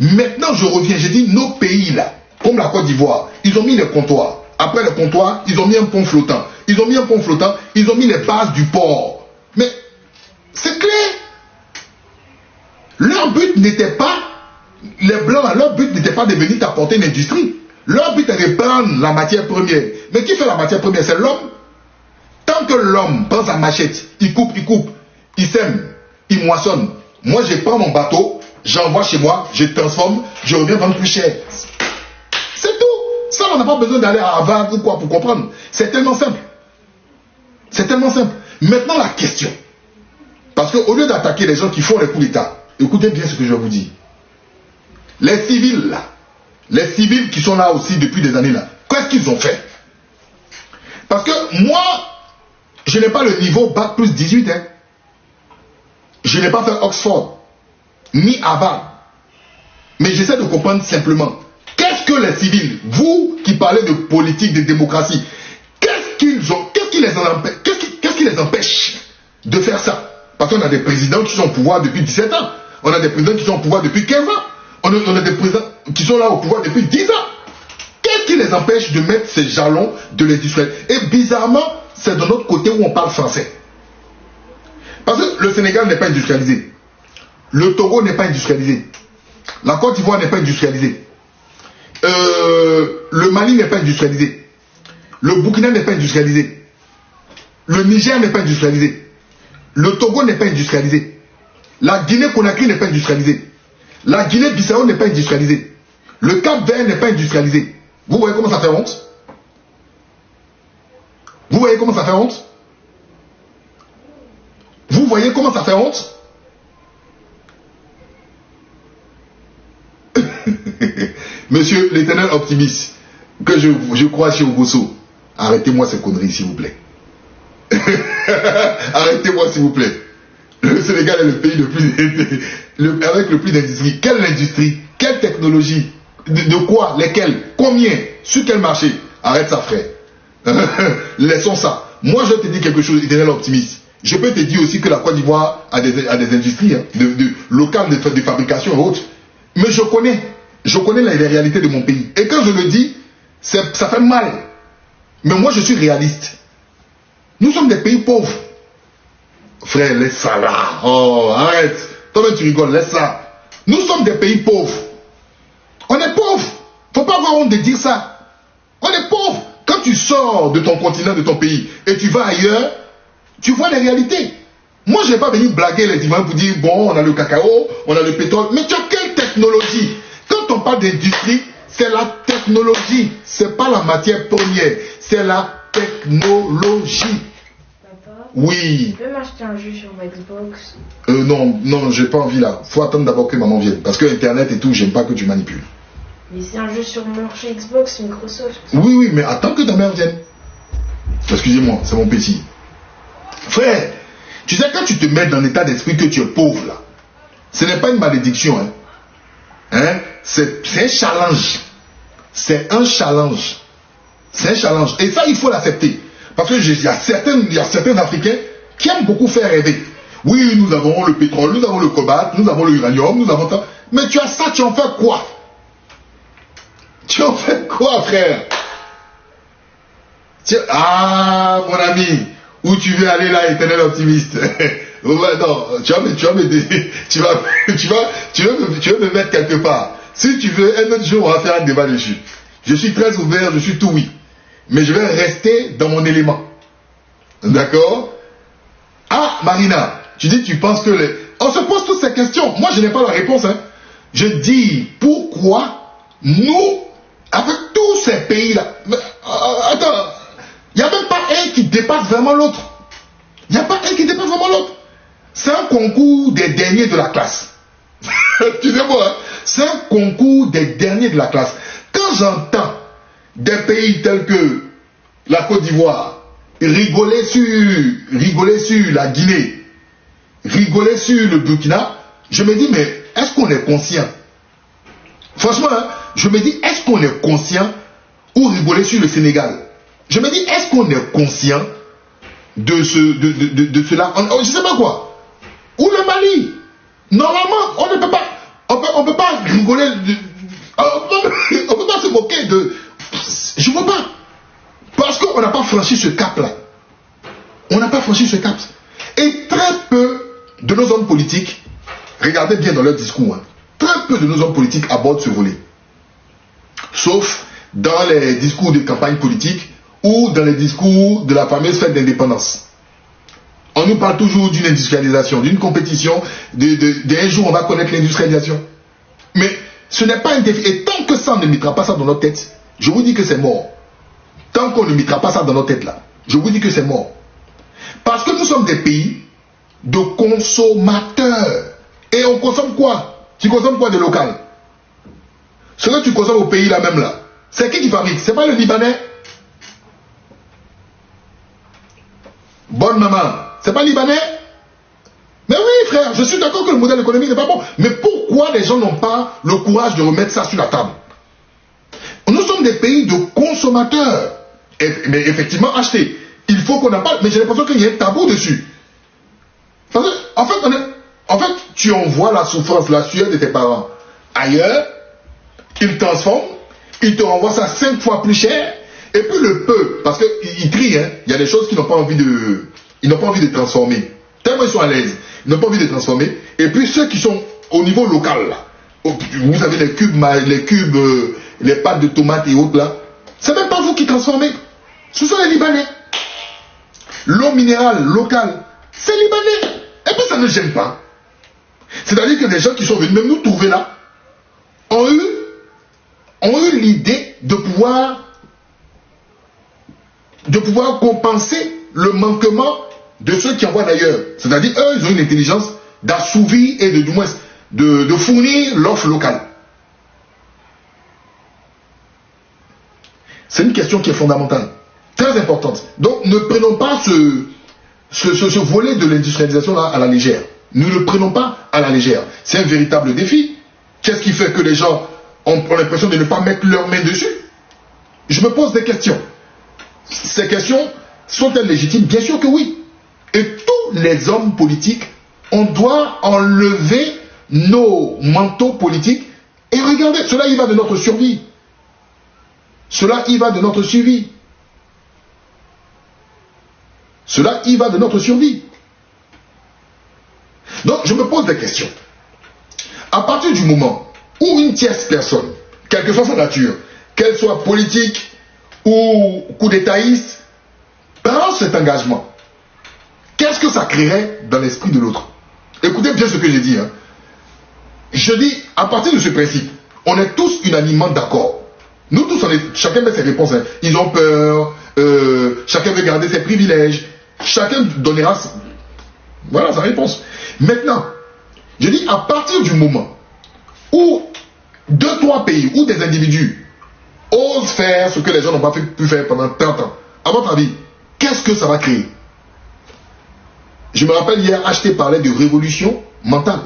Maintenant, je reviens. J'ai dit nos pays là, comme la Côte d'Ivoire, ils ont mis les comptoirs. Après le comptoir, ils ont mis un pont flottant. Ils ont mis un pont flottant, ils ont mis les bases du port. Mais c'est clair. Leur but n'était pas, les Blancs, leur but n'était pas de venir t'apporter une industrie. Leur but est de prendre la matière première. Mais qui fait la matière première? C'est l'homme. Tant que l'homme prend sa machette, il coupe, il sème, il moissonne. Moi, je prends mon bateau, j'envoie chez moi, je transforme, je reviens vendre plus cher. C'est tout. Ça, on n'a pas besoin d'aller à Harvard ou quoi pour comprendre. C'est tellement simple. C'est tellement simple. Maintenant, la question. Parce qu'au lieu d'attaquer les gens qui font les coups d'État, écoutez bien ce que je vais vous dire. Les civils, là, les civils qui sont là aussi depuis des années, là, qu'est-ce qu'ils ont fait? Parce que moi, je n'ai pas le niveau Bac plus 18. Hein. Je n'ai pas fait Oxford. ni aval. Mais j'essaie de comprendre simplement. Qu'est-ce que les civils, vous qui parlez de politique, de démocratie, qu'est-ce qui les empêche de faire ça? Parce qu'on a des présidents qui sont au pouvoir depuis 17 ans. On a des présidents qui sont au pouvoir depuis 15 ans. On a des présidents qui sont là au pouvoir depuis 10 ans. Qu'est-ce qui les empêche de mettre ces jalons de l'industriel? Et bizarrement, c'est de l'autre côté où on parle français. Parce que le Sénégal n'est pas industrialisé. Le Togo n'est pas industrialisé. La Côte d'Ivoire n'est pas industrialisée. Le Mali n'est pas industrialisé. Le Burkina n'est pas industrialisé. Le Niger n'est pas industrialisé. Le Togo n'est pas industrialisé. La Guinée-Conakry n'est pas industrialisée. La Guinée-Bissau n'est pas industrialisée. Le Cap-Vert n'est pas industrialisé. Vous voyez comment ça fait honte? Vous voyez comment ça fait honte? Vous voyez comment ça fait honte? Monsieur l'éternel optimiste, que je crois chez Obosso, arrêtez-moi ces conneries s'il vous plaît. Arrêtez-moi s'il vous plaît. Le Sénégal est le pays avec le plus d'industrie. Quelle industrie? Quelle technologie? De quoi? Lesquelles? Combien? Sur quel marché? Arrête ça, frère. Laissons ça. Moi, je te dis quelque chose, éternel optimiste. Je peux te dire aussi que la Côte d'Ivoire a des industries locales de fabrication et autres. Mais je connais les réalités de mon pays. Et quand je le dis, ça fait mal. Mais moi, je suis réaliste. Nous sommes des pays pauvres. Frère, laisse ça là. Oh, arrête. Toi-même, tu rigoles, laisse ça. Nous sommes des pays pauvres. On est pauvres. Faut pas avoir honte de dire ça. On est pauvres. Quand tu sors de ton continent, de ton pays, et tu vas ailleurs, tu vois les réalités. Moi, je ne vais pas venir blaguer les Ivoiriens pour dire, bon, on a le cacao, on a le pétrole. Mais tu as quelle technologie? Quand on parle d'industrie, c'est la technologie. Ce n'est pas la matière première. C'est la technologie. Papa, Oui. tu peux m'acheter un jeu sur Xbox? Non, j'ai pas envie là. Faut attendre d'abord que maman vienne. Parce que Internet et tout, j'aime pas que tu manipules. Mais c'est un jeu sur le marché Xbox, Microsoft. Oui, mais attends que ta mère vienne. Excusez-moi, c'est mon petit. Frère, tu sais, quand tu te mets dans l'état d'esprit que tu es pauvre là, ce n'est pas une malédiction. C'est un challenge. C'est un challenge. C'est un challenge. Et ça, il faut l'accepter. Parce que il y a certains Africains qui aiment beaucoup faire rêver. Oui, nous avons le pétrole, nous avons le cobalt, nous avons l'uranium, nous avons ça. Mais tu as ça, tu en fais quoi? Tu en fais quoi, frère? Ah, mon ami, où tu veux aller là, éternel optimiste? Non, tu vas me mettre quelque part. Si tu veux, un autre jour, on va faire un débat dessus. Je suis très ouvert, je suis tout oui. Mais je vais rester dans mon élément. D'accord? Ah, Marina, tu dis, tu penses que on se pose toutes ces questions. Moi, je n'ai pas la réponse. Je dis, pourquoi nous, avec tous ces pays-là... Attends, il n'y a même pas un qui dépasse vraiment l'autre. Il n'y a pas un qui dépasse vraiment l'autre. C'est un concours des derniers de la classe. Tu sais moi, c'est un concours des derniers de la classe. Quand j'entends des pays tels que la Côte d'Ivoire rigoler sur la Guinée, rigoler sur le Burkina, je me dis, mais est-ce qu'on est conscient? Franchement, je me dis, est-ce qu'on est conscient ou rigoler sur le Sénégal? Je me dis, est-ce qu'on est conscient de cela? Je ne sais pas quoi. Ou le Mali. Normalement, on ne peut pas, on peut pas rigoler, on peut pas se moquer de... Je ne veux pas. Parce qu'on n'a pas franchi ce cap-là. On n'a pas franchi ce cap. Et très peu de nos hommes politiques, regardez bien dans leur discours, très peu de nos hommes politiques abordent ce volet. Sauf dans les discours de campagne politique ou dans les discours de la fameuse fête d'indépendance. On nous parle toujours d'une industrialisation, d'une compétition, d'un jour on va connaître l'industrialisation. Mais ce n'est pas un défi. Et tant que ça, on ne mettra pas ça dans notre tête, je vous dis que c'est mort. Tant qu'on ne mettra pas ça dans notre tête là, je vous dis que c'est mort. Parce que nous sommes des pays de consommateurs. Et on consomme quoi? Tu consommes quoi de local? Ce que tu consommes au pays là même là, c'est qui fabrique? C'est pas le Libanais? Bonne maman, c'est pas Libanais? Mais oui frère, je suis d'accord que le modèle économique n'est pas bon. Mais pourquoi les gens n'ont pas le courage de remettre ça sur la table? Nous sommes des pays de consommateurs. Mais effectivement, acheter. Il faut qu'on en parle. Mais j'ai l'impression qu'il y a un tabou dessus. En fait, tu envoies la souffrance, la sueur de tes parents ailleurs. Ils transforment. Ils te renvoient ça 5 fois plus cher. Et puis le peu, parce qu'ils trient, hein, il y a des choses qu'ils n'ont pas envie de... Ils n'ont pas envie de transformer. Tellement ils sont à l'aise. Ils n'ont pas envie de transformer. Et puis ceux qui sont au niveau local, là, vous avez les cubes, les pâtes de tomates et autres là, c'est même pas vous qui transformez. Ce sont les Libanais. L'eau minérale locale, c'est Libanais. Et puis ça ne gêne pas. C'est-à-dire que des gens qui sont venus même nous trouver là, ont eu l'idée de pouvoir compenser le manquement de ceux qui envoient d'ailleurs. C'est-à-dire, eux, ils ont une intelligence d'assouvir et du moins de fournir l'offre locale. C'est une question qui est fondamentale, très importante. Donc, ne prenons pas ce volet de l'industrialisation là à la légère. Nous ne le prenons pas à la légère. C'est un véritable défi. Qu'est-ce qui fait que les gens ont l'impression de ne pas mettre leurs mains dessus? Je me pose des questions. Ces questions sont-elles légitimes? Bien sûr que oui. Et tous les hommes politiques, on doit enlever nos manteaux politiques et regardez, cela y va de notre survie. Cela y va de notre survie. Cela y va de notre survie. Donc, je me pose des questions. À partir du moment où une tierce personne, quelle que soit sa nature, qu'elle soit politique ou coup d'étaïste, prend cet engagement, qu'est-ce que ça créerait dans l'esprit de l'autre? Écoutez bien ce que j'ai dit. Hein. Je dis, à partir de ce principe, on est tous unanimement d'accord. Nous tous, chacun met ses réponses. Hein. Ils ont peur, chacun veut garder ses privilèges, chacun donnera voilà sa réponse. Maintenant, je dis, à partir du moment où 2-3 pays, ou des individus osent faire ce que les gens n'ont pas pu faire pendant 30 ans, à votre avis, qu'est-ce que ça va créer? Je me rappelle hier, HT parlait de révolution mentale.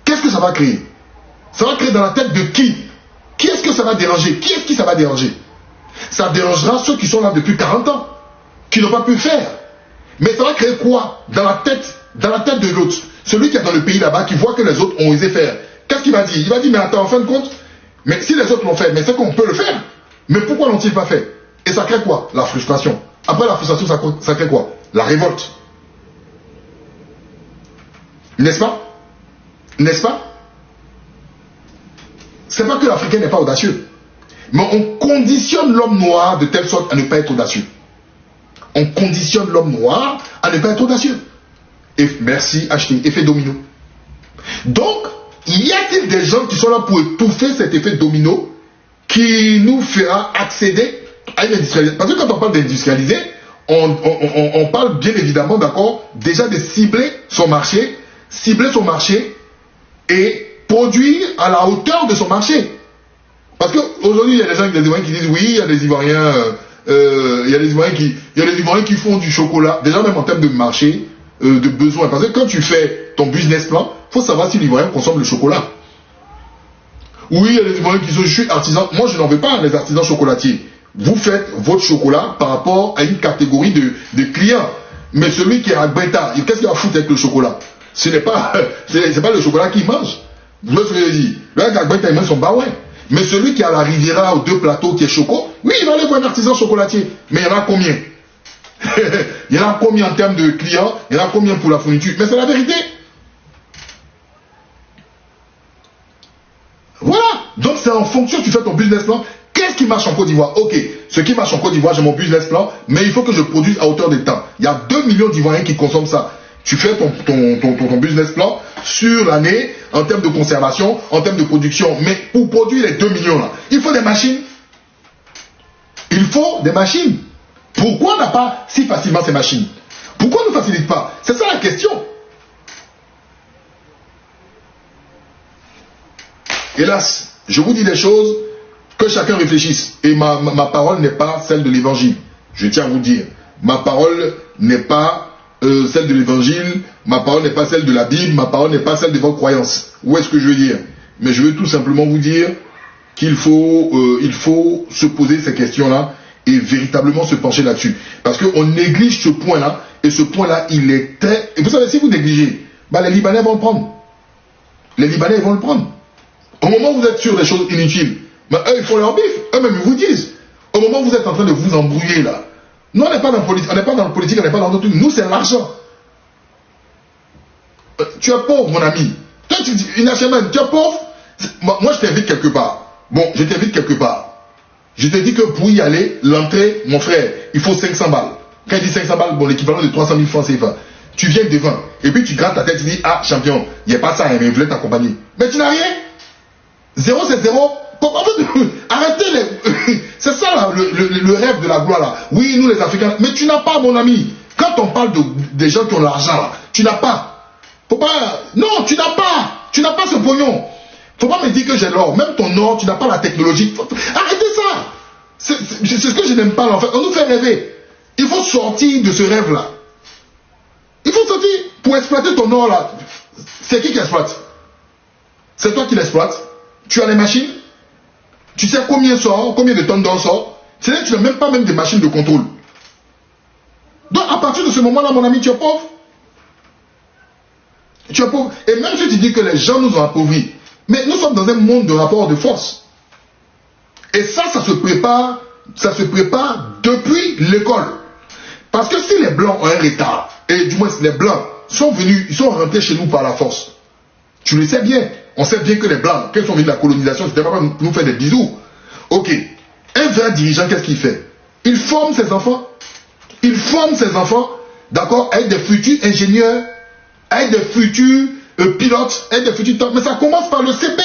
Qu'est-ce que ça va créer? Ça va créer dans la tête de qui? Qui est-ce que ça va déranger? Qui est-ce qui ça va déranger? Ça dérangera ceux qui sont là depuis 40 ans, qui n'ont pas pu faire. Mais ça va créer quoi dans la tête de l'autre? Celui qui est dans le pays là-bas, qui voit que les autres ont osé faire. Qu'est-ce qu'il va dire? Il va dire, mais attends, en fin de compte, mais si les autres l'ont fait, mais c'est qu'on peut le faire. Mais pourquoi l'ont-ils pas fait? Et ça crée quoi? La frustration. Après la frustration, ça crée quoi? La révolte. N'est-ce pas? N'est-ce pas? C'est pas que l'Africain n'est pas audacieux. Mais on conditionne l'homme noir de telle sorte à ne pas être audacieux. On conditionne l'homme noir à ne pas être audacieux. Et merci, acheter, effet domino. Donc, y a-t-il des gens qui sont là pour étouffer cet effet domino qui nous fera accéder à une industrialisation? Parce que quand on parle d'industrialiser, on parle bien évidemment, d'accord, déjà de cibler son marché et produire à la hauteur de son marché. Parce qu'aujourd'hui, il y a des gens, des Ivoiriens qui disent oui, il y a des Ivoiriens, il y a des Ivoiriens qui font du chocolat, déjà même en termes de marché, de besoin. Parce que quand tu fais ton business plan, il faut savoir si l'Ivoirien consomme le chocolat. Oui, il y a des Ivoiriens qui disent je suis artisan. Moi, je n'en veux pas les artisans chocolatiers. Vous faites votre chocolat par rapport à une catégorie de clients. Mais celui qui est à Benta, qu'est-ce qu'il va foutre avec le chocolat? Ce n'est pas, c'est pas le chocolat qu'il mange. Vous voyez ce que je dis? Le gars qui a Benta, il mange son baouin. Mais celui qui a la Riviera aux 2 plateaux qui est choco, oui, il va aller voir un artisan chocolatier. Mais il y en a combien? Il y en a combien en termes de clients? Il y en a combien pour la fourniture? Mais c'est la vérité. Voilà. Donc c'est en fonction, tu fais ton business plan. Qu'est-ce qui marche en Côte d'Ivoire? Ok, ce qui marche en Côte d'Ivoire, j'ai mon business plan, mais il faut que je produise à hauteur de temps. Il y a 2 millions d'Ivoiriens qui consomment ça. Tu fais ton business plan sur l'année, en termes de conservation, en termes de production. Mais pour produire les 2 millions là, il faut des machines. Il faut des machines. Pourquoi on n'a pas si facilement ces machines? Pourquoi on ne facilite pas? C'est ça la question. Hélas, je vous dis des choses, que chacun réfléchisse. Et ma parole n'est pas celle de l'évangile. Je tiens à vous dire, ma parole n'est pas celle de l'évangile, ma parole n'est pas celle de la Bible, ma parole n'est pas celle de vos croyances. Où est-ce que je veux dire? Mais je veux tout simplement vous dire qu'il faut, il faut se poser ces questions-là et véritablement se pencher là-dessus. Parce qu'on néglige ce point-là, et ce point-là, il est très... Et vous savez, si vous négligez, bah, les Libanais vont le prendre. Les Libanais vont le prendre. Au moment où vous êtes sur des choses inutiles, bah, eux, ils font leur bif. Eux-mêmes, ils vous disent. Au moment où vous êtes en train de vous embrouiller, là, nous, on n'est pas dans le politique, on n'est pas dans le politique, on n'est pas dans d'autres trucs. Nous, c'est l'argent. Tu es pauvre, mon ami. Toi, tu dis, une HMN, tu es pauvre. Moi, je t'invite quelque part. Bon, je t'invite quelque part. Je te dis que pour y aller, l'entrée, mon frère, il faut 500 balles. Quand il dit 500 balles, bon, l'équivalent de 300 000 francs CFA. Tu viens devant, et puis tu grattes ta tête, tu dis, ah, champion, il n'y a pas ça, mais je voulais t'accompagner. Mais tu n'as rien. Zéro, c'est zéro. Arrêtez les... C'est ça, là, le rêve de la gloire, là. Oui, nous, les Africains, mais tu n'as pas, mon ami. Quand on parle des gens qui ont l'argent, là, tu n'as pas. Faut pas... Non, tu n'as pas. Tu n'as pas ce pognon. Faut pas me dire que j'ai l'or. Même ton or, tu n'as pas la technologie. Arrêtez ça. C'est ce que je n'aime pas, en fait. On nous fait rêver. Il faut sortir de ce rêve-là. Il faut sortir pour exploiter ton or, là. C'est qui exploite? C'est toi qui l'exploites. Tu as les machines. Tu sais combien sort, combien de tonnes d'or sort. C'est-à-dire que tu n'as même pas même des machines de contrôle. Donc, à partir de ce moment-là, mon ami, tu es pauvre. Tu es pauvre. Et même si tu dis que les gens nous ont appauvris, mais nous sommes dans un monde de rapport de force. Et ça se prépare depuis l'école. Parce que si les Blancs ont un retard, et du moins les Blancs sont venus, ils sont rentrés chez nous par la force. Tu le sais bien. On sait bien que les Blancs, quand ils sont venus de la colonisation, c'était pas pour nous faire des bisous. Ok. Un vrai dirigeant, qu'est-ce qu'il fait? Il forme ses enfants. Il forme ses enfants, d'accord, avec des futurs ingénieurs, avec des futurs pilotes, avec des futurs top. Mais ça commence par le CP.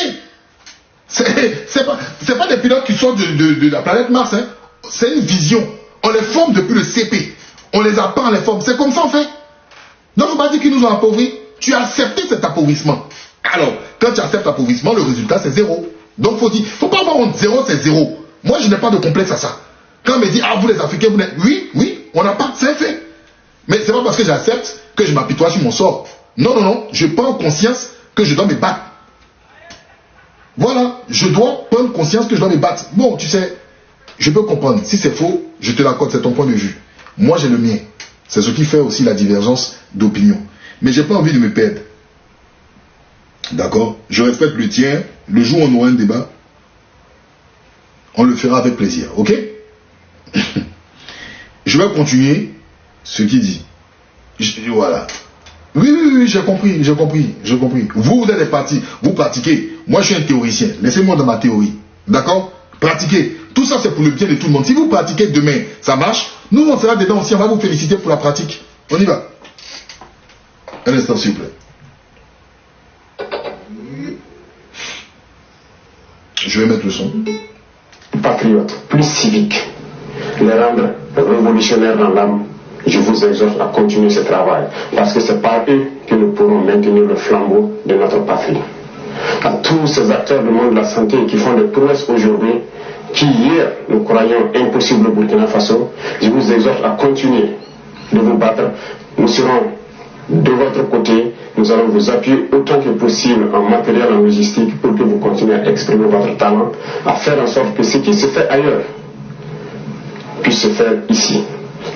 C'est pas des pilotes qui sortent de la planète Mars. Hein. C'est une vision. On les forme depuis le CP. On les apprend, on les forme. C'est comme ça on fait. Donc, il ne faut pas dire qu'ils nous ont appauvris. Tu as accepté cet appauvrissement. Alors, quand tu acceptes l'appauvrissement, le résultat c'est zéro. Donc, il faut dire, faut pas avoir honte. Zéro, c'est zéro. Moi, je n'ai pas de complexe à ça. Quand on me dit, ah, vous les Africains, vous n'êtes... Oui, on n'a pas, c'est un fait. Mais c'est pas parce que j'accepte que je m'apitoie sur mon sort. Non, non, non, je prends conscience que je dois me battre. Voilà, je dois prendre conscience que je dois me battre. Bon, tu sais, je peux comprendre. Si c'est faux, je te l'accorde, c'est ton point de vue. Moi, j'ai le mien. C'est ce qui fait aussi la divergence d'opinion. Mais j'ai pas envie de me perdre. D'accord? Je respecte le tien. Le jour où on aura un débat, on le fera avec plaisir. Ok? Je vais continuer ce qu'il dit. Voilà. Oui, j'ai compris. Vous êtes des partis, vous pratiquez. Moi, je suis un théoricien. Laissez-moi dans ma théorie. D'accord? Pratiquez. Tout ça, c'est pour le bien de tout le monde. Si vous pratiquez demain, ça marche. Nous, on sera dedans aussi. On va vous féliciter pour la pratique. On y va. Un instant, s'il vous plaît. Je vais mettre le son. Patriotes, plus civiques, les rendre révolutionnaires dans l'âme. Je vous exhorte à continuer ce travail, parce que c'est par eux que nous pourrons maintenir le flambeau de notre patrie. À tous ces acteurs du monde de la santé qui font des prouesses aujourd'hui, qui hier nous croyions impossibles au Burkina Faso, je vous exhorte à continuer de vous battre. Nous serons de votre côté, nous allons vous appuyer autant que possible en matériel, en logistique, pour que vous continuiez à exprimer votre talent, à faire en sorte que ce qui se fait ailleurs puisse se faire ici.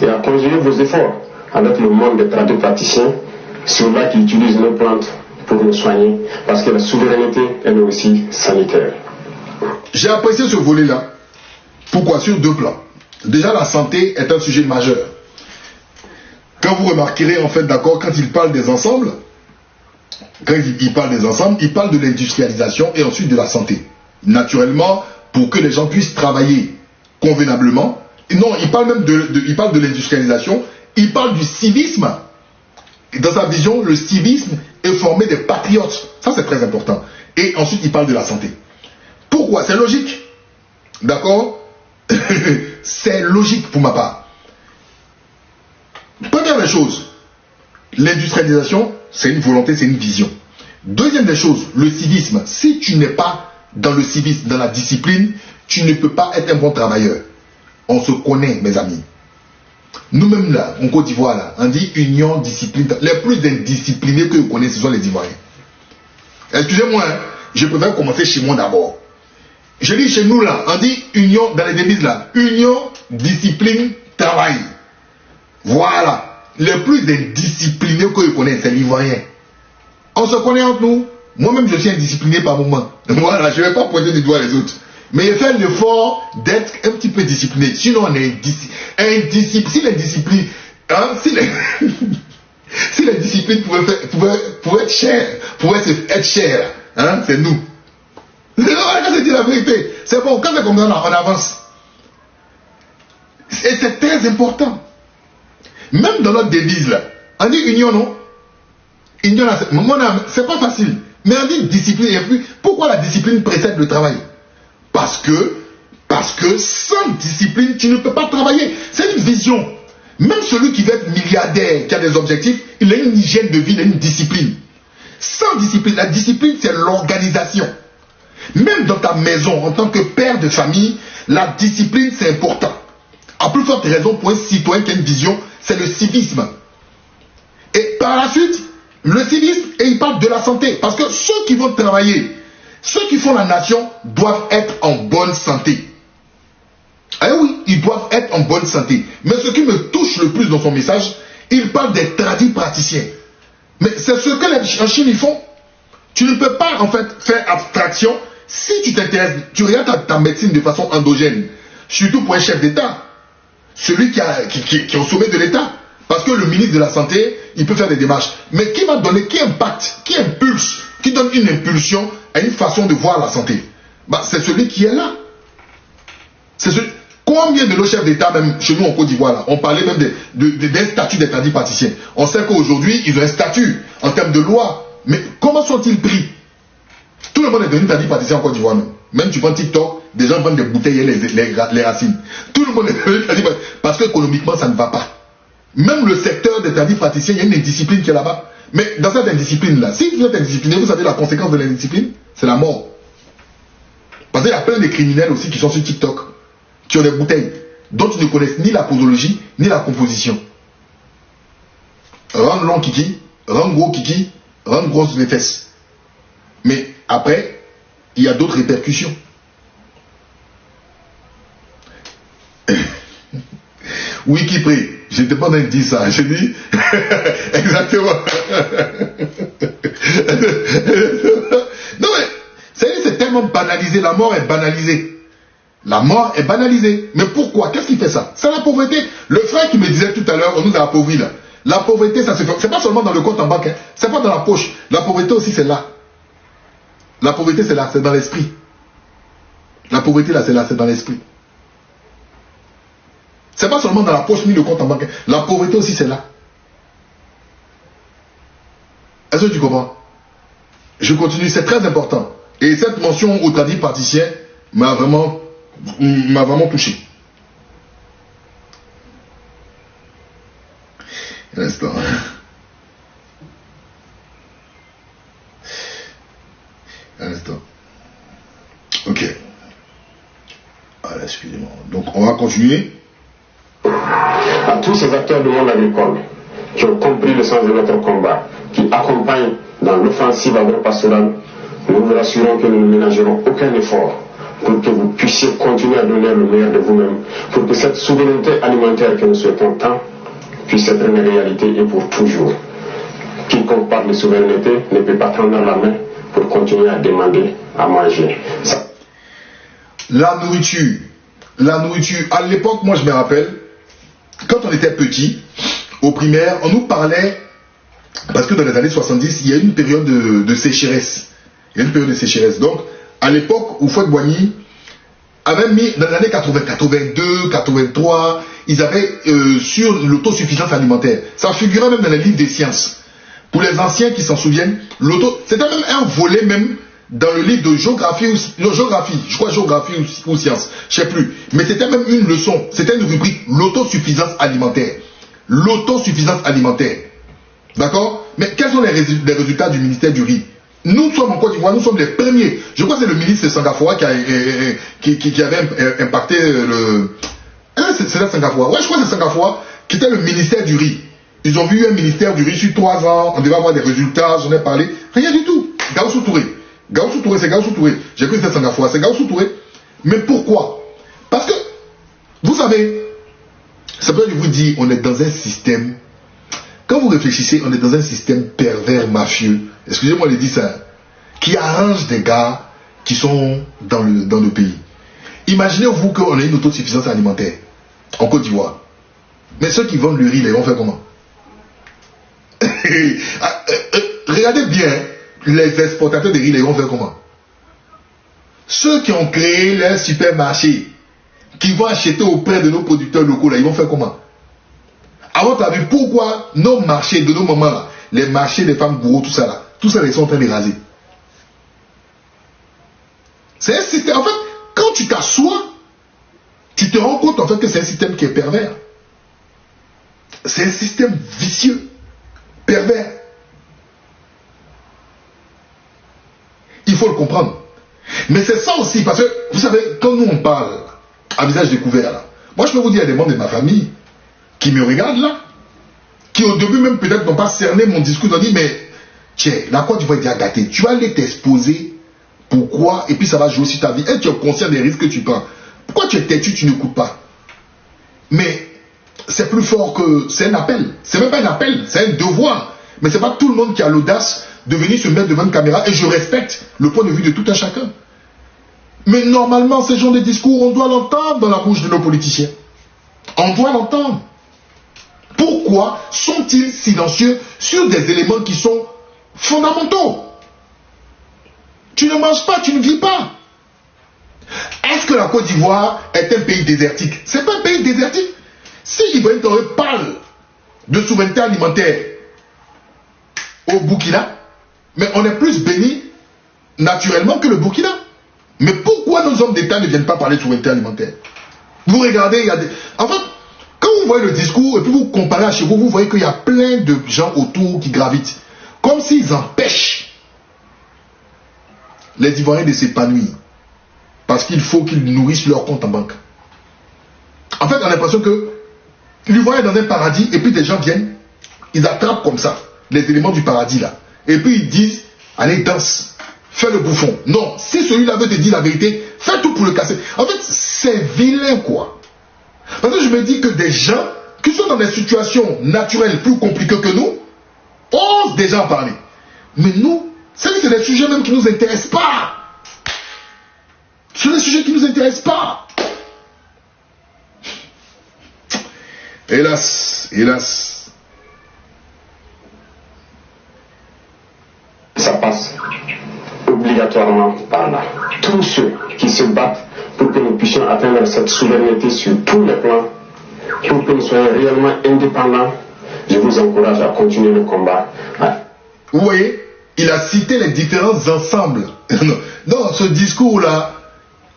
Et à conjuguer vos efforts avec le monde des praticiens, ceux-là qui utilisent nos plantes pour nous soigner, parce que la souveraineté, elle est aussi sanitaire. J'ai apprécié ce volet-là. Pourquoi? Sur deux plans. Déjà, la santé est un sujet majeur. Quand vous remarquerez, en fait, d'accord, quand il parle des ensembles, il parle de l'industrialisation et ensuite de la santé. Naturellement, pour que les gens puissent travailler convenablement. Non, il parle même de l'industrialisation, il parle du civisme. Et dans sa vision, le civisme est formé des patriotes. Ça, c'est très important. Et ensuite, il parle de la santé. Pourquoi? C'est logique. D'accord? C'est logique pour ma part. Première des choses, l'industrialisation, c'est une volonté, c'est une vision. Deuxième des choses, le civisme. Si tu n'es pas dans le civisme, dans la discipline, tu ne peux pas être un bon travailleur. On se connaît, mes amis. Nous-mêmes là, en Côte d'Ivoire, là, on dit union, discipline. Les plus indisciplinés que vous connaissez, ce sont les Ivoiriens. Excusez-moi, hein, je préfère commencer chez moi d'abord. Je dis chez nous là, on dit union, dans les devises là, union, discipline, travail. Voilà. Les plus indisciplinés que vous connaissez, c'est l'Ivoirien. On se connaît entre nous. Moi-même, je suis indiscipliné par moment. Voilà, je ne vais pas pointer du doigt les autres. Mais il fait l'effort d'être un petit peu discipliné. Sinon, on est indiscipliné. Si les disciplines, hein, si les disciplines pouvaient être chères, être chères, hein, c'est nous. C'est normal quand c'est dit la vérité. C'est bon, quand c'est comme ça, on avance. Et c'est très important. Même dans notre devise, là, on dit union, non? Union, c'est pas facile. Mais on dit discipline. Et puis, pourquoi la discipline précède le travail? Parce que sans discipline, tu ne peux pas travailler. C'est une vision. Même celui qui veut être milliardaire, qui a des objectifs, il a une hygiène de vie, il a une discipline. Sans discipline, la discipline, c'est l'organisation. Même dans ta maison, en tant que père de famille, la discipline, c'est important. À plus forte raison, pour un citoyen qui a une vision, c'est le civisme. Et par la suite, le civisme, et il parle de la santé. Parce que ceux qui vont travailler, ceux qui font la nation, doivent être en bonne santé. Eh oui, ils doivent être en bonne santé. Mais ce qui me touche le plus dans son message, il parle des tradis praticiens. Mais c'est ce que les en Chine ils font. Tu ne peux pas en fait faire abstraction si tu t'intéresses, tu regardes ta médecine de façon endogène. Surtout pour un chef d'État. Celui qui est au sommet de l'État. Parce que le ministre de la Santé, il peut faire des démarches. Mais qui va donner, qui impacte, qui impulse, qui donne une impulsion à une façon de voir la santé? Bah, c'est celui qui est là. C'est celui... Combien de nos chefs d'État, même chez nous en Côte d'Ivoire, là, on parlait même d'un statut des tradis praticiens. On sait qu'aujourd'hui, ils ont un statut en termes de loi. Mais comment sont-ils pris? Tout le monde est devenu tradit praticien en Côte d'Ivoire. Même tu prends TikTok, des gens vendent des bouteilles et les racines. Tout le monde est devenu tradit praticien. Parce qu'économiquement, ça ne va pas. Même le secteur des tradis praticiens, il y a une indiscipline qui est là-bas. Mais dans cette indiscipline-là, si vous êtes indiscipliné, vous savez la conséquence de l'indiscipline, c'est la mort. Parce qu'il y a plein de criminels aussi qui sont sur TikTok, qui ont des bouteilles, dont ils ne connaissent ni la posologie, ni la composition. Rendre long kiki, rendre gros kiki, rendre grosses les fesses. Mais après, il y a d'autres répercussions. Wikipré, je n'étais pas en train de dire ça, je dis exactement. Non mais, c'est tellement banalisé, la mort est banalisée. La mort est banalisée. Mais pourquoi? Qu'est-ce qui fait ça? C'est la pauvreté. Le frère qui me disait tout à l'heure, on nous a appauvris là. La pauvreté, ça se fait. C'est pas seulement dans le compte en banque, hein. C'est pas dans la poche. La pauvreté aussi, c'est là. La pauvreté, c'est là, c'est dans l'esprit. La pauvreté, là, c'est là, c'est dans l'esprit. C'est pas seulement dans la poche ni le compte en banque. La pauvreté aussi, c'est là. Est-ce que tu comprends? Je continue, c'est très important. Et cette mention au tradit praticien m'a vraiment touché. Un instant. Un instant. Ok. Voilà, excusez-moi. Donc, on va continuer. À tous ces acteurs du monde agricole qui ont compris le sens de notre combat, qui accompagnent dans l'offensive agro-pastorale, nous vous rassurons que nous ne ménagerons aucun effort pour que vous puissiez continuer à donner le meilleur de vous-même, pour que cette souveraineté alimentaire que nous souhaitons tant puisse être une réalité et pour toujours. Quiconque parle de souveraineté ne peut pas tendre la main pour continuer à demander à manger. La nourriture, à l'époque, moi je me rappelle, quand on était petit, au primaire, on nous parlait, parce que dans les années 70, il y a une période de sécheresse. Il y a une période de sécheresse. Donc, à l'époque, Houphouët-Boigny avait mis, dans les années 80, 82, 83, ils avaient sur l'autosuffisance alimentaire. Ça figurait même dans les livres des sciences. Pour les anciens qui s'en souviennent, c'était même un volet même dans le livre de géographie, je crois géographie ou sciences, je ne sais plus. Mais c'était même une leçon, c'était une rubrique, l'autosuffisance alimentaire. L'autosuffisance alimentaire. D'accord? Mais quels sont les résultats du ministère du riz? Nous sommes en Côte d'Ivoire, nous sommes les premiers. Je crois que c'est le ministre Sangafoua qui avait impacté le... Hein, c'est là Sangafoua. Ouais, je crois que c'est Sangafoua qui était le ministère du riz. Ils ont vu un ministère du riz sur 3 ans, on devait avoir des résultats, j'en ai parlé. Rien du tout. Gaussou Touré. Gaussou Touré, c'est Gaussou Touré. J'ai cru que c'était Sangafoua, c'est Gaussou Touré. Mais pourquoi? Parce que, vous savez, ça peut vous dire, on est dans un système, quand vous réfléchissez, on est dans un système pervers, mafieux, excusez-moi de dire ça, qui arrange des gars qui sont dans le pays. Imaginez-vous qu'on ait une autosuffisance alimentaire en Côte d'Ivoire. Mais ceux qui vendent le riz, ils vont faire comment? Regardez bien, les exportateurs de riz, ils vont faire comment? Ceux qui ont créé leur supermarché, qui vont acheter auprès de nos producteurs locaux, là, ils vont faire comment? À votre avis, pourquoi nos marchés de nos mamans, là, les marchés des femmes gourous, tout ça, là, ils sont en train de raser? C'est un système. En fait, quand tu t'assois, tu te rends compte en fait que c'est un système qui est pervers. C'est un système vicieux, pervers. Il faut le comprendre. Mais c'est ça aussi, parce que, vous savez, quand nous on parle à visage découvert, là, moi je peux vous dire, il y a des membres de ma famille qui me regardent là, qui au début même peut-être n'ont pas cerné mon discours, ils ont dit, mais, tiens, la Côte d'Ivoire est déjà gâtée, tu vas aller t'exposer, pourquoi, et puis ça va jouer sur ta vie, et tu es conscient des risques que tu prends. Pourquoi tu es têtu, tu n'écoutes pas? Mais, c'est plus fort que, c'est un appel, c'est même pas un appel, c'est un devoir, mais c'est pas tout le monde qui a l'audace de venir se mettre devant une caméra, et je respecte le point de vue de tout un chacun. Mais normalement, ces genres de discours, on doit l'entendre dans la bouche de nos politiciens. On doit l'entendre. Pourquoi sont-ils silencieux sur des éléments qui sont fondamentaux? Tu ne manges pas, tu ne vis pas. Est-ce que la Côte d'Ivoire est un pays désertique? C'est pas un pays désertique. Si Ibrahim Traoré parle de souveraineté alimentaire au Burkina, mais on est plus béni naturellement que le Burkina. Mais pourquoi nos hommes d'État ne viennent pas parler de souveraineté alimentaire? Vous regardez, il y a des... En fait, quand vous voyez le discours et puis vous comparez à chez vous, vous voyez qu'il y a plein de gens autour qui gravitent. Comme s'ils empêchent les Ivoiriens de s'épanouir. Parce qu'il faut qu'ils nourrissent leur compte en banque. En fait, on a l'impression que l'Ivoirien est dans un paradis et puis des gens viennent, ils attrapent comme ça les éléments du paradis là. Et puis ils disent, allez danse, fais le bouffon. Non, si celui-là veut te dire la vérité, fais tout pour le casser. En fait, c'est vilain quoi. Parce que je me dis que des gens qui sont dans des situations naturelles plus compliquées que nous, osent déjà en parler. Mais nous, c'est des sujets même qui ne nous intéressent pas. Ce sont des sujets qui ne nous intéressent pas. Hélas, hélas. Ça passe obligatoirement par là. Tous ceux qui se battent pour que nous puissions atteindre cette souveraineté sur tous les plans, pour que nous soyons réellement indépendants, je vous encourage à continuer le combat. Vous voyez, il a cité les différents ensembles. Dans ce discours-là,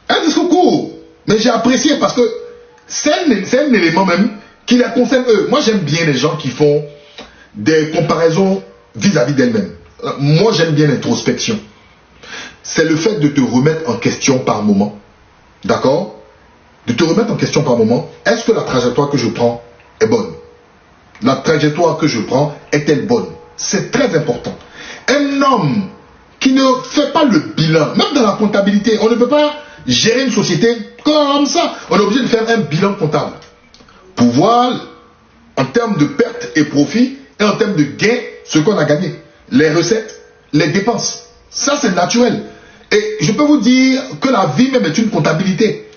un discours court, mais j'ai apprécié parce que c'est un élément même qui les concerne eux. Moi, j'aime bien les gens qui font des comparaisons vis-à-vis d'elles-mêmes. Moi, j'aime bien l'introspection. C'est le fait de te remettre en question par moment. D'accord? De te remettre en question par moment. Est-ce que la trajectoire que je prends est bonne? La trajectoire que je prends est-elle bonne? C'est très important. Un homme qui ne fait pas le bilan, même dans la comptabilité, on ne peut pas gérer une société comme ça. On est obligé de faire un bilan comptable. Pour voir, en termes de pertes et profits, et en termes de gains, ce qu'on a gagné. Les recettes, les dépenses. Ça, c'est naturel. Et je peux vous dire que la vie même est une comptabilité.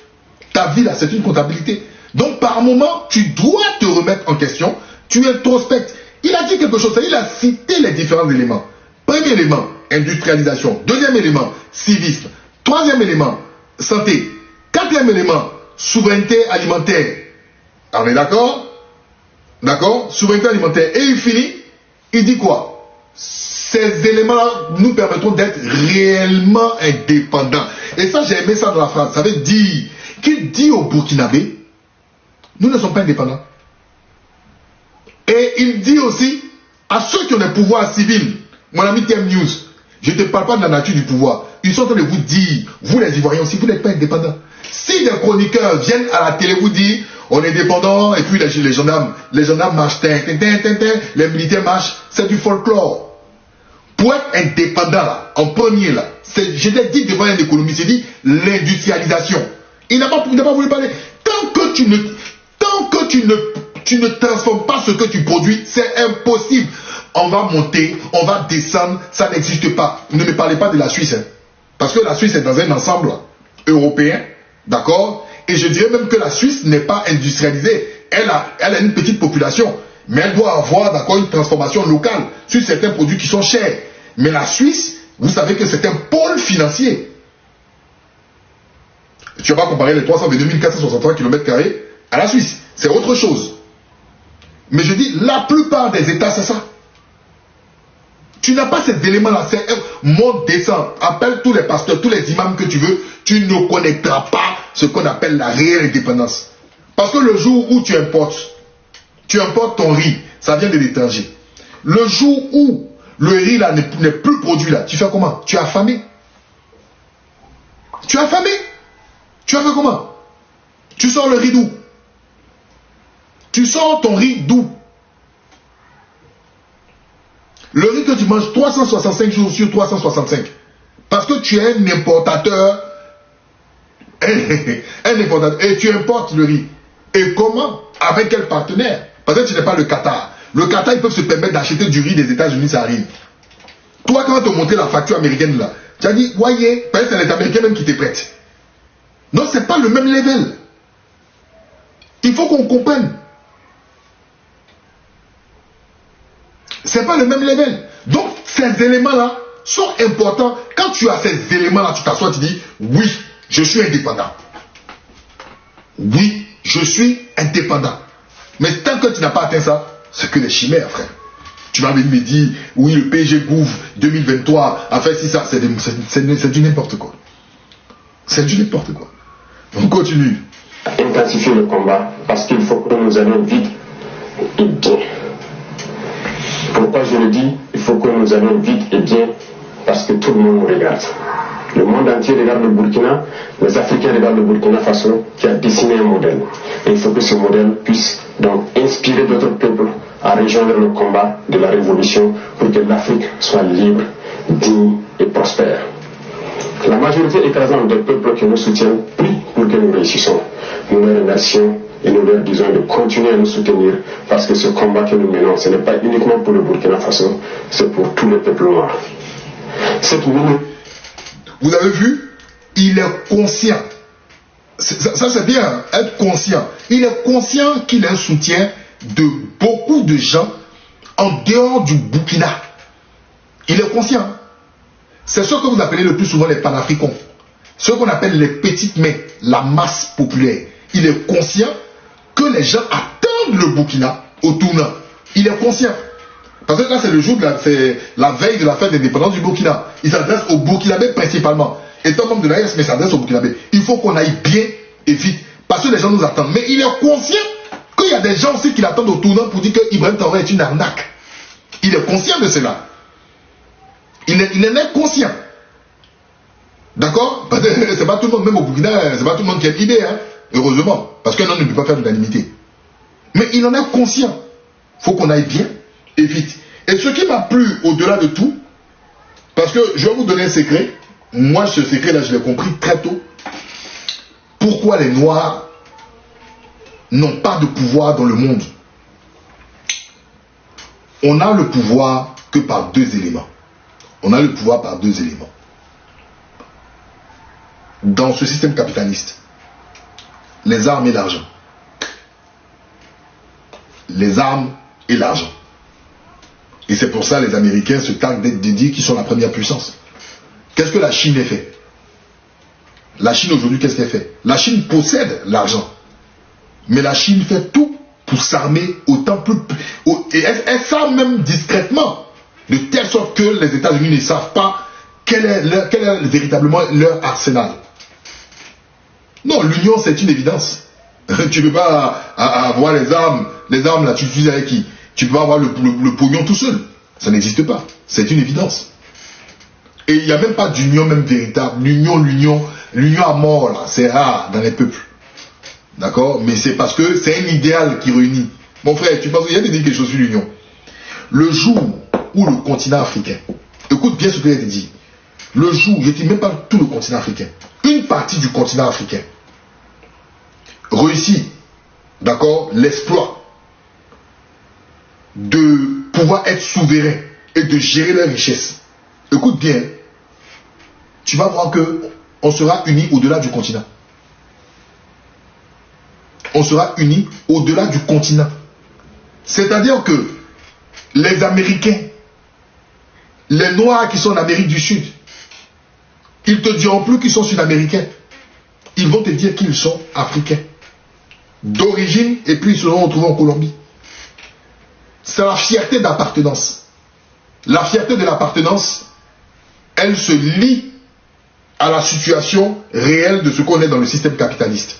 Ta vie, là, c'est une comptabilité. Donc, par moment, tu dois te remettre en question. Tu introspectes. Il a dit quelque chose. Il a cité les différents éléments. Premier élément, industrialisation. Deuxième élément, civisme. Troisième élément, santé. Quatrième élément, souveraineté alimentaire. On est d'accord? D'accord? Souveraineté alimentaire. Et il finit, il dit quoi? Ces éléments nous permettront d'être réellement indépendants. Et ça, j'ai aimé ça dans la phrase. Ça veut dire qu'il dit aux Burkinabés, nous ne sommes pas indépendants. Et il dit aussi à ceux qui ont des pouvoirs civils, mon ami TM News, je ne te parle pas de la nature du pouvoir. Ils sont en train de vous dire, vous les Ivoiriens aussi, vous n'êtes pas indépendants. Si des chroniqueurs viennent à la télé vous dire, on est dépendant, et puis les gendarmes marchent, les militaires marchent, c'est du folklore. Pour être indépendant, là, en premier, là, je l'ai dit devant un économiste, il dit l'industrialisation. Il n'a pas voulu parler. Tant que tu ne transformes pas ce que tu produis, c'est impossible. On va monter, on va descendre, ça n'existe pas. Ne me parlez pas de la Suisse, hein, parce que la Suisse est dans un ensemble européen, d'accord? Et je dirais même que la Suisse n'est pas industrialisée. Elle a une petite population, mais elle doit avoir, d'accord, une transformation locale sur certains produits qui sont chers. Mais la Suisse, vous savez que c'est un pôle financier. Tu vas pas comparer les 322 463 km² à la Suisse. C'est autre chose. Mais je dis, la plupart des États, c'est ça. Tu n'as pas cet élément-là. C'est monte, descend. Appelle tous les pasteurs, tous les imams que tu veux. Tu ne connaîtras pas ce qu'on appelle la réelle indépendance. Parce que le jour où tu importes ton riz, ça vient de l'étranger. Le jour où le riz là n'est plus produit là, tu fais comment? Tu es affamé. Tu es affamé. Tu as fait comment? Tu sors le riz d'où? Tu sors ton riz d'où? Le riz que tu manges 365 jours sur 365. Parce que tu es un importateur. Un importateur. Et tu importes le riz. Et comment? Avec quel partenaire? Parce que tu n'es pas le Qatar. Le Qatar, ils peuvent se permettre d'acheter du riz des États-Unis, ça arrive. Toi, quand on te montré la facture américaine là, tu as dit, voyez, peut-être c'est les Américains même qui te prêtent. Non, ce n'est pas le même level. Il faut qu'on comprenne. Ce n'est pas le même level. Donc, ces éléments-là sont importants. Quand tu as ces éléments-là, tu t'assois, tu dis, oui, je suis indépendant. Oui, je suis indépendant. Mais tant que tu n'as pas atteint ça, c'est que des chimères, frère. Tu vas venir me dire, oui, le PSG Gouv 2023 a fait si ça, c'est du n'importe quoi. C'est du n'importe quoi. On continue. Intensifier le combat parce qu'il faut que nous allions vite et bien. Pourquoi je le dis? Il faut que nous allions vite et bien parce que tout le monde nous regarde. Le monde entier regarde le Burkina, les Africains regardent le Burkina Faso qui a dessiné un modèle. Et il faut que ce modèle puisse donc inspirer d'autres peuples à rejoindre le combat de la révolution pour que l'Afrique soit libre, digne et prospère. La majorité écrasante des peuples qui nous soutiennent prie pour que nous réussissions. Nous les remercions et nous leur disons de continuer à nous soutenir parce que ce combat que nous menons, ce n'est pas uniquement pour le Burkina Faso, c'est pour tous les peuples noirs. Cette minute. Vous avez vu? Il est conscient. Ça c'est bien, être conscient. Il est conscient qu'il a un soutien de beaucoup de gens en dehors du Burkina. Il est conscient. C'est ce que vous appelez le plus souvent les panafricains. Ce qu'on appelle les petites mains, la masse populaire. Il est conscient que les gens attendent le Burkina au tournant. Il est conscient. Parce que là, c'est le jour, c'est la veille de la fête d'indépendance du Burkina. Il s'adresse aux Burkinabés principalement. Étant membre de l'AES, mais il s'adresse aux Burkinabés. Il faut qu'on aille bien et vite. Parce que les gens nous attendent. Mais il est conscient qu'il y a des gens aussi qui l'attendent au tournant pour dire que Ibrahim Traoré est une arnaque. Il est conscient de cela. Il en est conscient. D'accord? C'est pas tout le monde, même au Burkina, c'est pas tout le monde qui a l'idée, hein? Heureusement. Parce qu'un homme ne peut pas faire l'unanimité. Mais il en est conscient. Il faut qu'on aille bien et vite. Et ce qui m'a plu au-delà de tout, parce que je vais vous donner un secret. Moi, ce secret-là, je l'ai compris très tôt. Pourquoi les Noirs n'ont pas de pouvoir dans le monde? On a le pouvoir que par deux éléments. On a le pouvoir par deux éléments. Dans ce système capitaliste, les armes et l'argent. Les armes et l'argent. Et c'est pour ça que les Américains se targuent d'être dédiés qu'ils sont la première puissance. Qu'est-ce que la Chine a fait? La Chine aujourd'hui, qu'est-ce qu'elle fait? La Chine possède l'argent. Mais la Chine fait tout pour s'armer autant plus... Et elle s'arme même discrètement. De telle sorte que les États-Unis ne savent pas quel est véritablement leur arsenal. Non, l'union c'est une évidence. Tu ne peux pas avoir les armes là, tu utilises avec qui? Tu peux pas avoir le pognon tout seul. Ça n'existe pas. C'est une évidence. Et il n'y a même pas d'union même véritable. L'union à mort là, c'est rare dans les peuples. D'accord? Mais c'est parce que c'est un idéal qui réunit. Mon frère, tu penses qu'il y a des quelque chose sur l'union. Le jour où le continent africain, écoute bien ce que je te dis, le jour, je ne dis même pas tout le continent africain, une partie du continent africain réussit, d'accord, l'exploit de pouvoir être souverain et de gérer leurs richesses. Écoute bien, tu vas voir que on sera unis au-delà du continent. On sera unis au-delà du continent. C'est-à-dire que les Américains, les Noirs qui sont en Amérique du Sud, ils ne te diront plus qu'ils sont Sud-Américains. Ils vont te dire qu'ils sont Africains. D'origine, et puis ils se seront retrouvés en Colombie. C'est la fierté d'appartenance. La fierté de l'appartenance, elle se lie à la situation réelle de ce qu'on est dans le système capitaliste.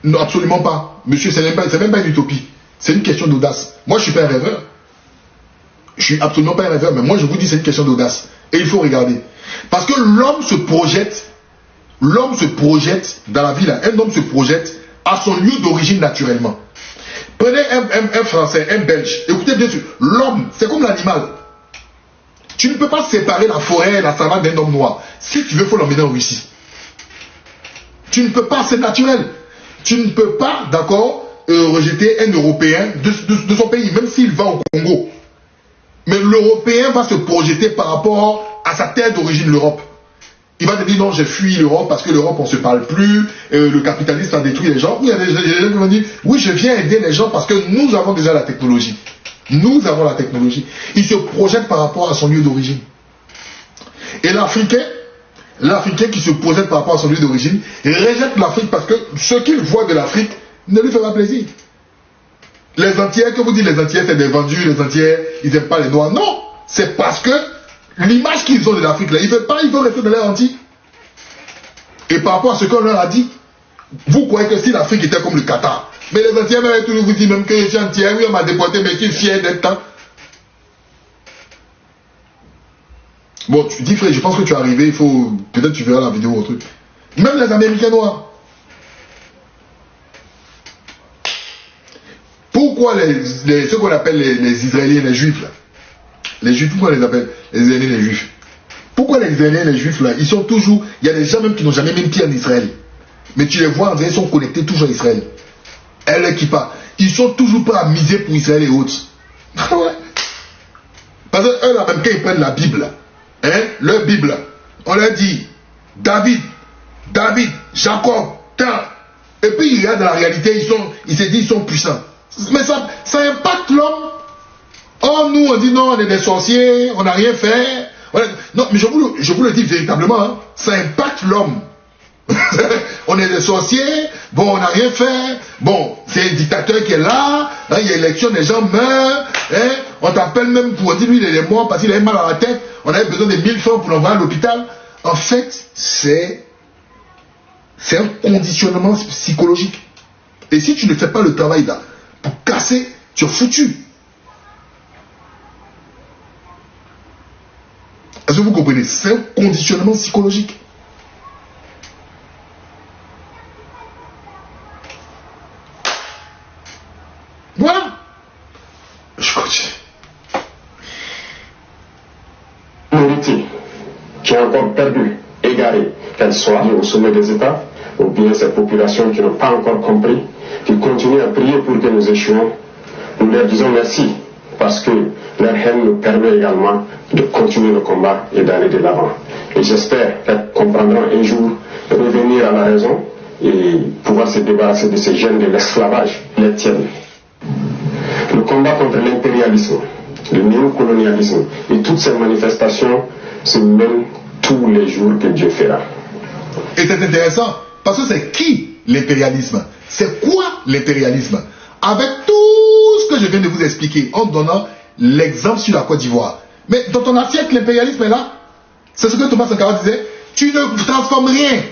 Non, absolument pas. Monsieur, c'est même pas une utopie. C'est une question d'audace. Moi, je ne suis pas un rêveur. Je suis absolument pas un rêveur, mais moi, je vous dis, c'est une question d'audace. Et il faut regarder. Parce que l'homme se projette dans la vie, là. Un homme se projette à son lieu d'origine naturellement. Prenez un Français, un Belge. Écoutez bien sûr. L'homme, c'est comme l'animal. Tu ne peux pas séparer la forêt et la savane d'un homme noir. Si tu veux, il faut l'emmener en Russie. Tu ne peux pas, c'est naturel. Tu ne peux pas, d'accord, rejeter un Européen de son pays, même s'il va au Congo. Mais l'Européen va se projeter par rapport à sa terre d'origine, l'Europe. Il va te dire non, j'ai fui l'Europe parce que l'Europe on ne se parle plus, le capitalisme a détruit les gens. Oui, il y a des gens qui vont dire oui, je viens aider les gens parce que nous avons déjà la technologie. Nous avons la technologie. Il se projette par rapport à son lieu d'origine. Et l'Africain qui se projette par rapport à son lieu d'origine rejette l'Afrique parce que ce qu'il voit de l'Afrique ne lui fait pas plaisir. Les Antillais, que vous dites les Antillais c'est des vendus, les Antillais ils n'aiment pas les Noirs. Non, c'est parce que l'image qu'ils ont de l'Afrique là, ils ne veulent pas, ils veulent rester dans leur Antilles. Et par rapport à ce qu'on leur a dit, vous croyez que si l'Afrique était comme le Qatar, mais les Antillais même toujours vous disent même que je suis Antillais, oui on m'a déporté, mais je suis fier d'être temps. Bon, tu dis frère, je pense que tu es arrivé, il faut, peut-être tu verras la vidéo ou un truc. Même les Américains noirs. Pourquoi ce qu'on appelle les Israéliens, les Juifs là, les Juifs, pourquoi on les appelle les Israéliens, les Juifs? Pourquoi les Israéliens, les Juifs là, ils sont toujours, il y a des gens même qui n'ont jamais mis pied en Israël. Mais tu les vois, ils sont connectés toujours à Israël. Elle qui part, ils sont toujours pas à miser pour Israël et autres. Ouais. Parce que eux là, même quand ils prennent la Bible, hein, leur Bible, on leur dit David, Jacob, et puis ils regardent dans la réalité, ils se disent ils sont puissants. Mais ça impacte l'homme. Oh, nous on dit non, on est des sorciers, on n'a rien fait. Non, mais je vous le dis véritablement, hein, ça impacte l'homme. On est des sorciers, bon, on n'a rien fait, bon, c'est un dictateur qui est là, hein, il y a élection, les gens meurent, hein, on t'appelle même pour dire lui il est mort parce qu'il avait mal à la tête, on avait besoin de 1000 francs pour l'envoyer à l'hôpital. En fait, c'est un conditionnement psychologique. Et si tu ne fais pas le travail là, pour casser, tu es foutu. Est-ce que vous comprenez? C'est un conditionnement psychologique. Voilà. Je continue. Minorité qui est encore perdue, égarée, qu'elle soit au sommet des États, ou bien ces populations qui n'ont pas encore compris, qui continuent à prier pour que nous échouions, nous leur disons merci, parce que leur haine nous permet également de continuer le combat et d'aller de l'avant. Et j'espère qu'elles comprendront un jour revenir à la raison et pouvoir se débarrasser de ces gènes de l'esclavage, les tiennent. Le combat contre l'impérialisme, le néocolonialisme et toutes ces manifestations se mènent tous les jours que Dieu fera. Et c'est intéressant, parce que c'est qui l'impérialisme? C'est quoi l'impérialisme? Avec tout ce que je viens de vous expliquer, en donnant l'exemple sur la Côte d'Ivoire. Mais dans ton assiette, l'impérialisme est là. C'est ce que Thomas Sankara disait. Tu ne transformes rien.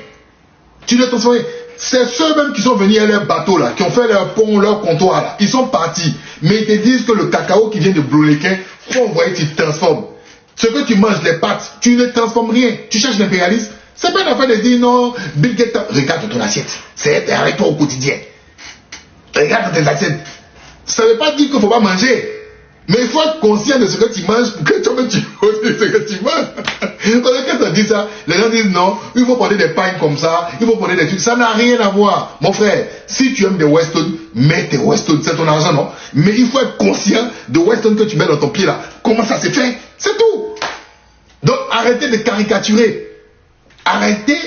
Tu ne transformes rien. C'est ceux même qui sont venus à leur bateau là, qui ont fait leur pont, leur comptoir là. Ils sont partis. Mais ils te disent que le cacao qui vient de Bloléquin, faut envoyer, tu te transformes. Ce que tu manges, les pâtes, tu ne transformes rien. Tu cherches l'impérialisme, C'est pas une affaire de dire non, Bill Gates, regarde ton assiette. C'est avec toi au quotidien. Regarde tes assiettes. Ça ne veut pas dire qu'il ne faut pas manger. Mais il faut être conscient de ce que tu manges pour que toi-même tu oses ce que tu manges. Parce que quand on dit ça, les gens disent non, il faut prendre des pains comme ça, il faut prendre des trucs. Ça n'a rien à voir. Mon frère, si tu aimes des Weston, mets tes Weston, c'est ton argent, non? Mais il faut être conscient de Weston que tu mets dans ton pied là. Comment ça s'est fait? C'est tout. Donc arrêtez de caricaturer. Arrêtez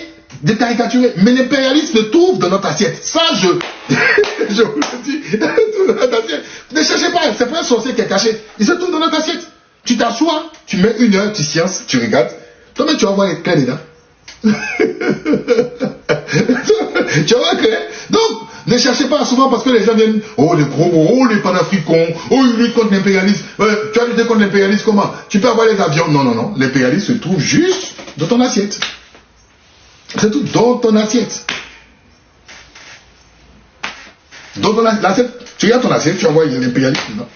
de caricaturer. Mais l'impérialisme se trouve dans notre assiette. Ça, je vous le dis. Dans notre assiette. Ne cherchez pas. C'est pas un sorcier qui est caché. Il se trouve dans notre assiette. Tu t'assois, tu mets 1 heure, tu sciences, tu regardes. Toi-même, tu vas voir clair dedans. Tu vas voir clair. Donc, ne cherchez pas souvent parce que les gens viennent. Oh, les gros, oh, les panafricains. Oh, ils luttent contre l'impérialisme. Tu as lutté contre l'impérialisme comment? Tu peux avoir les avions. Non, non, non. L'impérialisme se trouve juste dans ton assiette. C'est tout dans ton assiette. Dans ton assiette. Tu regardes ton assiette, tu vas voir, il y a l'impérialisme dedans.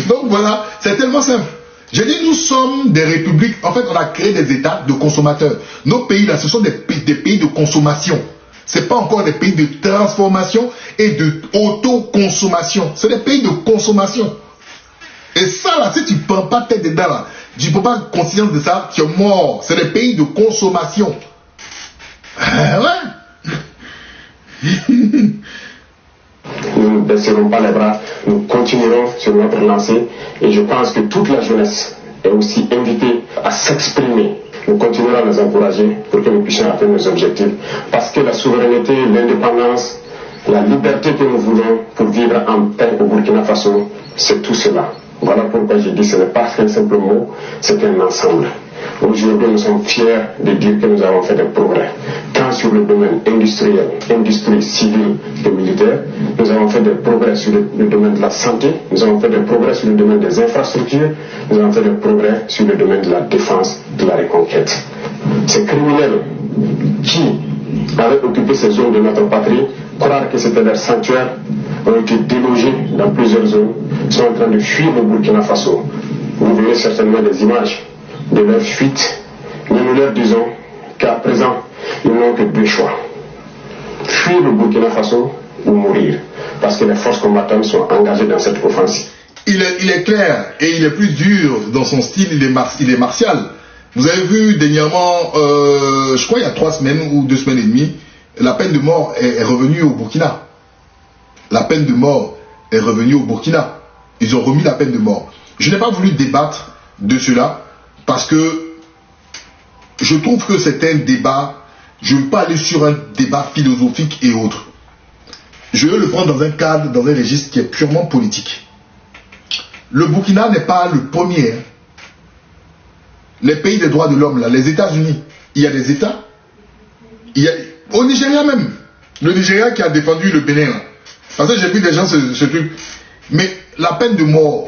Donc voilà, c'est tellement simple. J'ai dit, nous sommes des républiques. En fait, on a créé des états de consommateurs. Nos pays là, ce sont des pays de consommation. Ce n'est pas encore des pays de transformation et de autoconsommation. C'est des pays de consommation. Et ça là, si tu ne prends pas tête dedans là, tu ne peux pas avoir conscience de ça, tu es mort. C'est des pays de consommation. Ouais. Nous ne baisserons pas les bras, nous continuerons sur notre lancée et je pense que toute la jeunesse est aussi invitée à s'exprimer. Nous continuerons à les encourager pour que nous puissions atteindre nos objectifs parce que la souveraineté, l'indépendance, la liberté que nous voulons pour vivre en paix au Burkina Faso, c'est tout cela. Voilà pourquoi j'ai dit que ce n'est pas un simple mot, c'est un ensemble. Aujourd'hui, nous sommes fiers de dire que nous avons fait des progrès. Tant sur le domaine industriel, industrie civile et militaire, nous avons fait des progrès sur le domaine de la santé, nous avons fait des progrès sur le domaine des infrastructures, nous avons fait des progrès sur le domaine de la défense, de la reconquête. Ces criminels qui avaient occupé ces zones de notre patrie, croire que c'était leur sanctuaire, ont été délogés dans plusieurs zones, sont en train de fuir le Burkina Faso. Vous verrez certainement des images de leur fuite, mais nous leur disons qu'à présent, ils n'ont que 2 choix. Fuir le Burkina Faso ou mourir, parce que les forces combattantes sont engagées dans cette offensive. Il est clair et il est plus dur dans son style, il est martial. Vous avez vu dernièrement, je crois il y a 3 semaines ou 2 semaines et demie, la peine de mort est revenue au Burkina. La peine de mort est revenue au Burkina. Ils ont remis la peine de mort. Je n'ai pas voulu débattre de cela parce que je trouve que c'est un débat, je ne veux pas aller sur un débat philosophique et autres. Je veux le prendre dans un cadre, dans un registre qui est purement politique. Le Burkina n'est pas le premier. Les pays des droits de l'homme, là, les États-Unis, il y a des États. Au Nigeria même. Le Nigeria qui a défendu le Bénin. Là. Parce que j'ai vu des gens ce truc. Mais la peine de mort,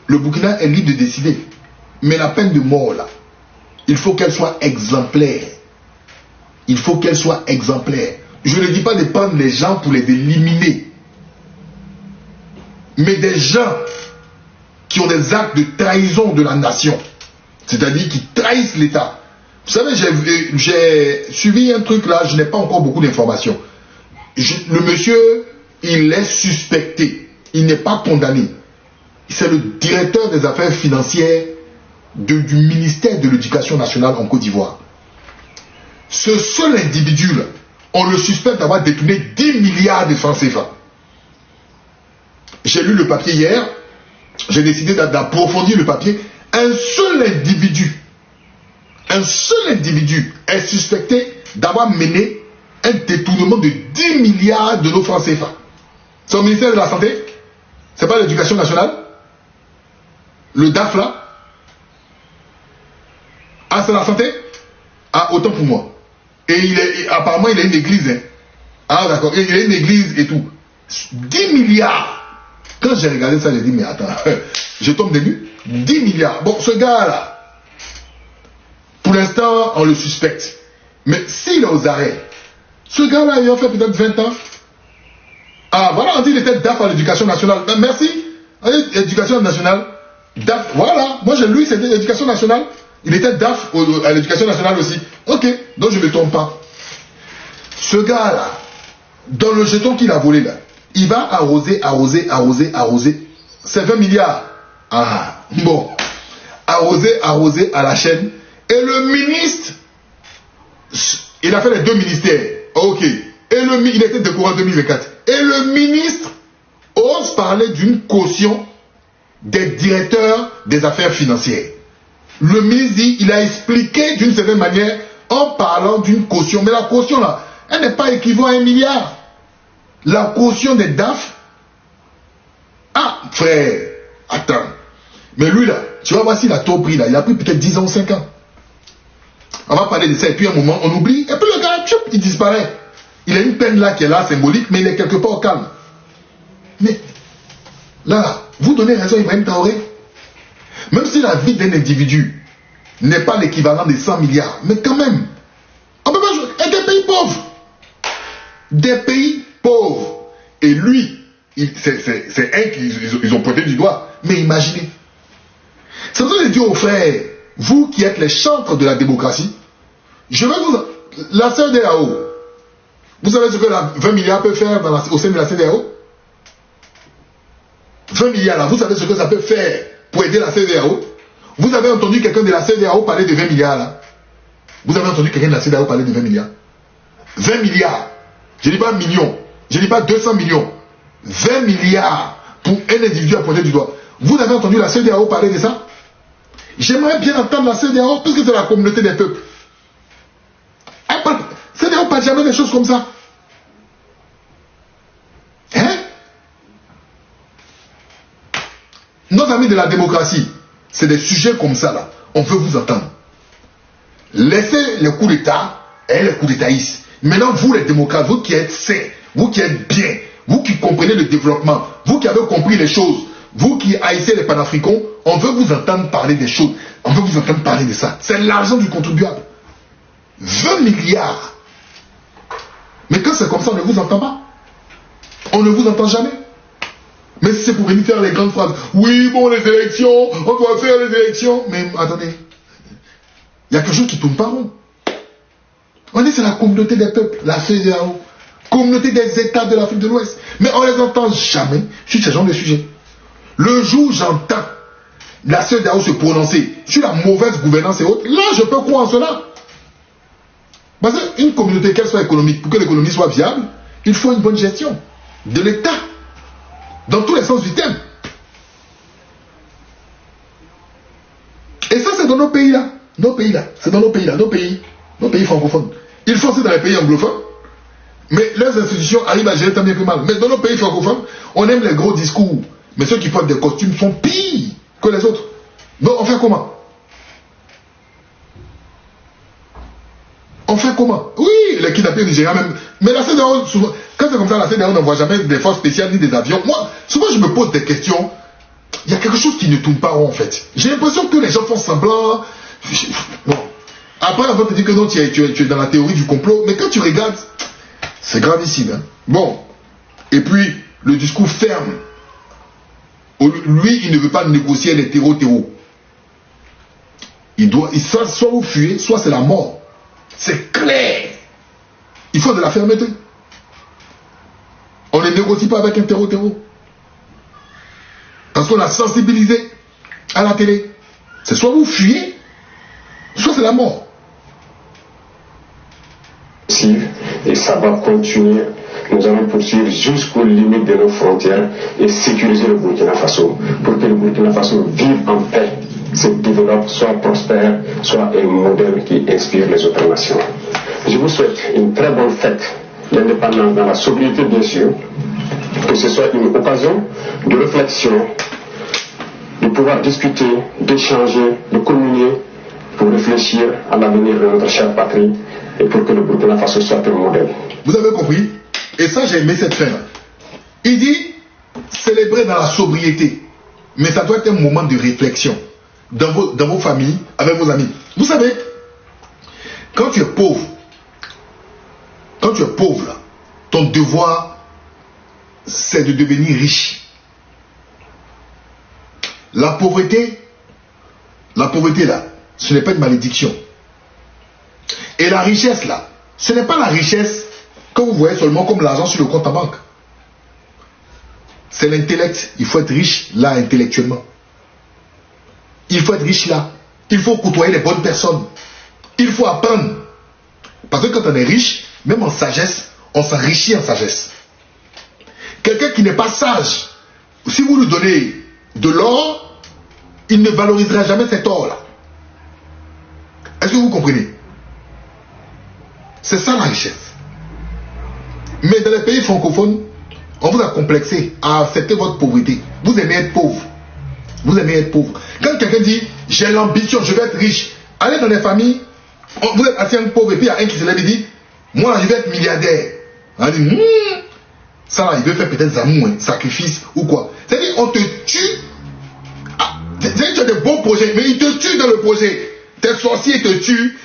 le Burkina est libre de décider. Mais la peine de mort, là, il faut qu'elle soit exemplaire. Il faut qu'elle soit exemplaire. Je ne dis pas de prendre les gens pour les éliminer. Mais des gens qui ont des actes de trahison de la nation. C'est-à-dire qui trahissent l'État. Vous savez, j'ai suivi un truc là, je n'ai pas encore beaucoup d'informations. Le monsieur, il est suspecté. Il n'est pas condamné. C'est le directeur des affaires financières du ministère de l'Éducation nationale en Côte d'Ivoire. Ce seul individu là, on le suspecte d'avoir détourné 10 milliards de francs CFA. J'ai lu le papier hier, j'ai décidé d'approfondir le papier. Un seul individu est suspecté d'avoir mené un détournement de 10 milliards de nos francs CFA. C'est au ministère de la Santé? C'est pas l'Éducation nationale? Le DAF là? Ah, c'est la santé? Ah, autant pour moi. Et apparemment, il a une église. Hein. Ah, d'accord. Il a une église et tout. 10 milliards. Quand j'ai regardé ça, j'ai dit, mais attends, je tombe des nues. 10 milliards. Bon, ce gars-là, pour l'instant, on le suspecte. Mais s'il est aux arrêts, ce gars-là, il a fait peut-être 20 ans. Ah, voilà, on dit qu'il était DAF à l'Éducation nationale. Ben, merci. L'éducation nationale, DAF, voilà, moi j'ai lu, c'était l'éducation nationale. Il était DAF à l'éducation nationale aussi. Ok, donc je ne me trompe pas. Ce gars-là, dans le jeton qu'il a volé là, il va arroser. C'est 20 milliards. Ah, bon. Arroser à la chaîne. Et le ministre, il a fait les 2 ministères. Ok. Et il était décoré en 2024. Et le ministre ose parler d'une caution des directeurs des affaires financières. Le ministre dit, il a expliqué d'une certaine manière en parlant d'une caution. Mais la caution là, elle n'est pas équivalente à 1 milliard. La caution des DAF. Ah, frère, attends. Mais lui là, tu vas voir s'il a tout pris là. Il a pris peut-être 10 ans ou 5 ans. On va parler de ça et puis à un moment, on oublie. Et puis le gars, tchoup, il disparaît. Il a une peine là qui est là, symbolique, mais il est quelque part au calme. Mais là, vous donnez raison à Ibrahim Traoré. Même si la vie d'un individu n'est pas l'équivalent des 100 milliards, mais quand même, on peut pas jouer. Et des pays pauvres. Des pays pauvres. Et lui, c'est un qu'ils ont pointé du doigt. Mais imaginez. C'est pour ça que je dis aux frères, vous qui êtes les chantres de la démocratie, je vais vous... La CEDEAO, vous savez ce que la 20 milliards peut faire au sein de la CEDEAO? 20 milliards là, vous savez ce que ça peut faire pour aider la CEDEAO? Vous avez entendu quelqu'un de la CEDEAO parler de 20 milliards là? Vous avez entendu quelqu'un de la CEDEAO parler de 20 milliards? 20 milliards. Je ne dis pas millions. Je ne dis pas 200 millions. 20 milliards pour un individu à pointer du doigt. Vous avez entendu la CEDEAO parler de ça? J'aimerais bien entendre la CEDEAO puisque c'est la communauté des peuples. CEDEAO parle jamais des choses comme ça. Hein? Nos amis de la démocratie, c'est des sujets comme ça là. On veut vous entendre. Laissez les coups d'État et les coups d'Étaïstes. Maintenant, vous les démocrates, vous qui êtes sains, vous qui êtes bien, vous qui comprenez le développement, vous qui avez compris les choses, vous qui haïssez les panafricains, on veut vous entendre parler des choses. On veut vous entendre parler de ça. C'est l'argent du contribuable. 20 milliards. Mais quand c'est comme ça, on ne vous entend pas. On ne vous entend jamais. Mais si c'est pour venir faire les grandes phrases. Oui, bon, les élections, on doit faire les élections. Mais attendez. Il y a quelque chose qui ne tourne pas rond. On est sur la communauté des peuples, la CEDEAO. Communauté des États de l'Afrique de l'Ouest. Mais on ne les entend jamais sur ce genre de sujet. Le jour où j'entends la CEDEAO se prononcer sur la mauvaise gouvernance et autres, là je peux croire en cela. Parce qu'une communauté, qu'elle soit économique, pour que l'économie soit viable, il faut une bonne gestion de l'État, dans tous les sens du terme. Et ça c'est dans nos pays là. Nos pays là, c'est dans nos pays là, nos pays francophones. Il faut aussi dans les pays anglophones. Mais leurs institutions arrivent à gérer tant bien que mal. Mais dans nos pays francophones, on aime les gros discours. Mais ceux qui portent des costumes sont pires que les autres. Donc on fait comment? On fait comment? Oui, les kidnappés nigériens même. Mais la CEDEAO, souvent, quand c'est comme ça, la CEDEAO n'envoie jamais des forces spéciales ni des avions. Moi, souvent je me pose des questions. Il y a quelque chose qui ne tourne pas rond en fait. J'ai l'impression que les gens font semblant. Bon. Après, on va te dire que non, tu es dans la théorie du complot. Mais quand tu regardes, c'est gravissime. Hein? Bon. Et puis, le discours ferme. Lui, il ne veut pas négocier les terreaux. Soit vous fuyez, soit c'est la mort. C'est clair. Il faut de la fermeté. On ne négocie pas avec un terreau. Parce qu'on a sensibilisé à la télé. C'est soit vous fuyez, soit c'est la mort. Et ça va continuer. Nous allons poursuivre jusqu'aux limites de nos frontières et sécuriser le Burkina Faso pour que le Burkina Faso vive en paix, se développe, soit prospère, soit un modèle qui inspire les autres nations. Je vous souhaite une très bonne fête d'indépendance dans la sobriété bien sûr, que ce soit une occasion de réflexion, de pouvoir discuter, d'échanger, de communier pour réfléchir à l'avenir de notre chère patrie et pour que le Burkina Faso soit un modèle. Vous avez compris? Et ça, j'ai aimé cette fin-là. Il dit, célébrer dans la sobriété. Mais ça doit être un moment de réflexion. Dans vos familles, avec vos amis. Vous savez, quand tu es pauvre, là, ton devoir, c'est de devenir riche. La pauvreté là, ce n'est pas une malédiction. Et la richesse là, ce n'est pas la richesse que vous voyez seulement comme l'argent sur le compte en banque. C'est l'intellect. Il faut être riche là intellectuellement. Il faut être riche là. Il faut côtoyer les bonnes personnes. Il faut apprendre. Parce que quand on est riche, même en sagesse, on s'enrichit en sagesse. Quelqu'un qui n'est pas sage, si vous lui donnez de l'or, il ne valorisera jamais cet or-là. Est-ce que vous comprenez? C'est ça la richesse. Mais dans les pays francophones, on vous a complexé à accepter votre pauvreté. Vous aimez être pauvre. Vous aimez être pauvre. Quand quelqu'un dit, j'ai l'ambition, je vais être riche, allez dans les familles, vous êtes assis un pauvre et puis il y a un qui se lève et dit, moi je vais être milliardaire. On dit, ça là, il veut faire peut-être amour, sacrifice ou quoi. C'est-à-dire, on te tue. C'est-à-dire, tu as des bons projets, mais ils te tuent dans le projet. Tes sorciers te tuent.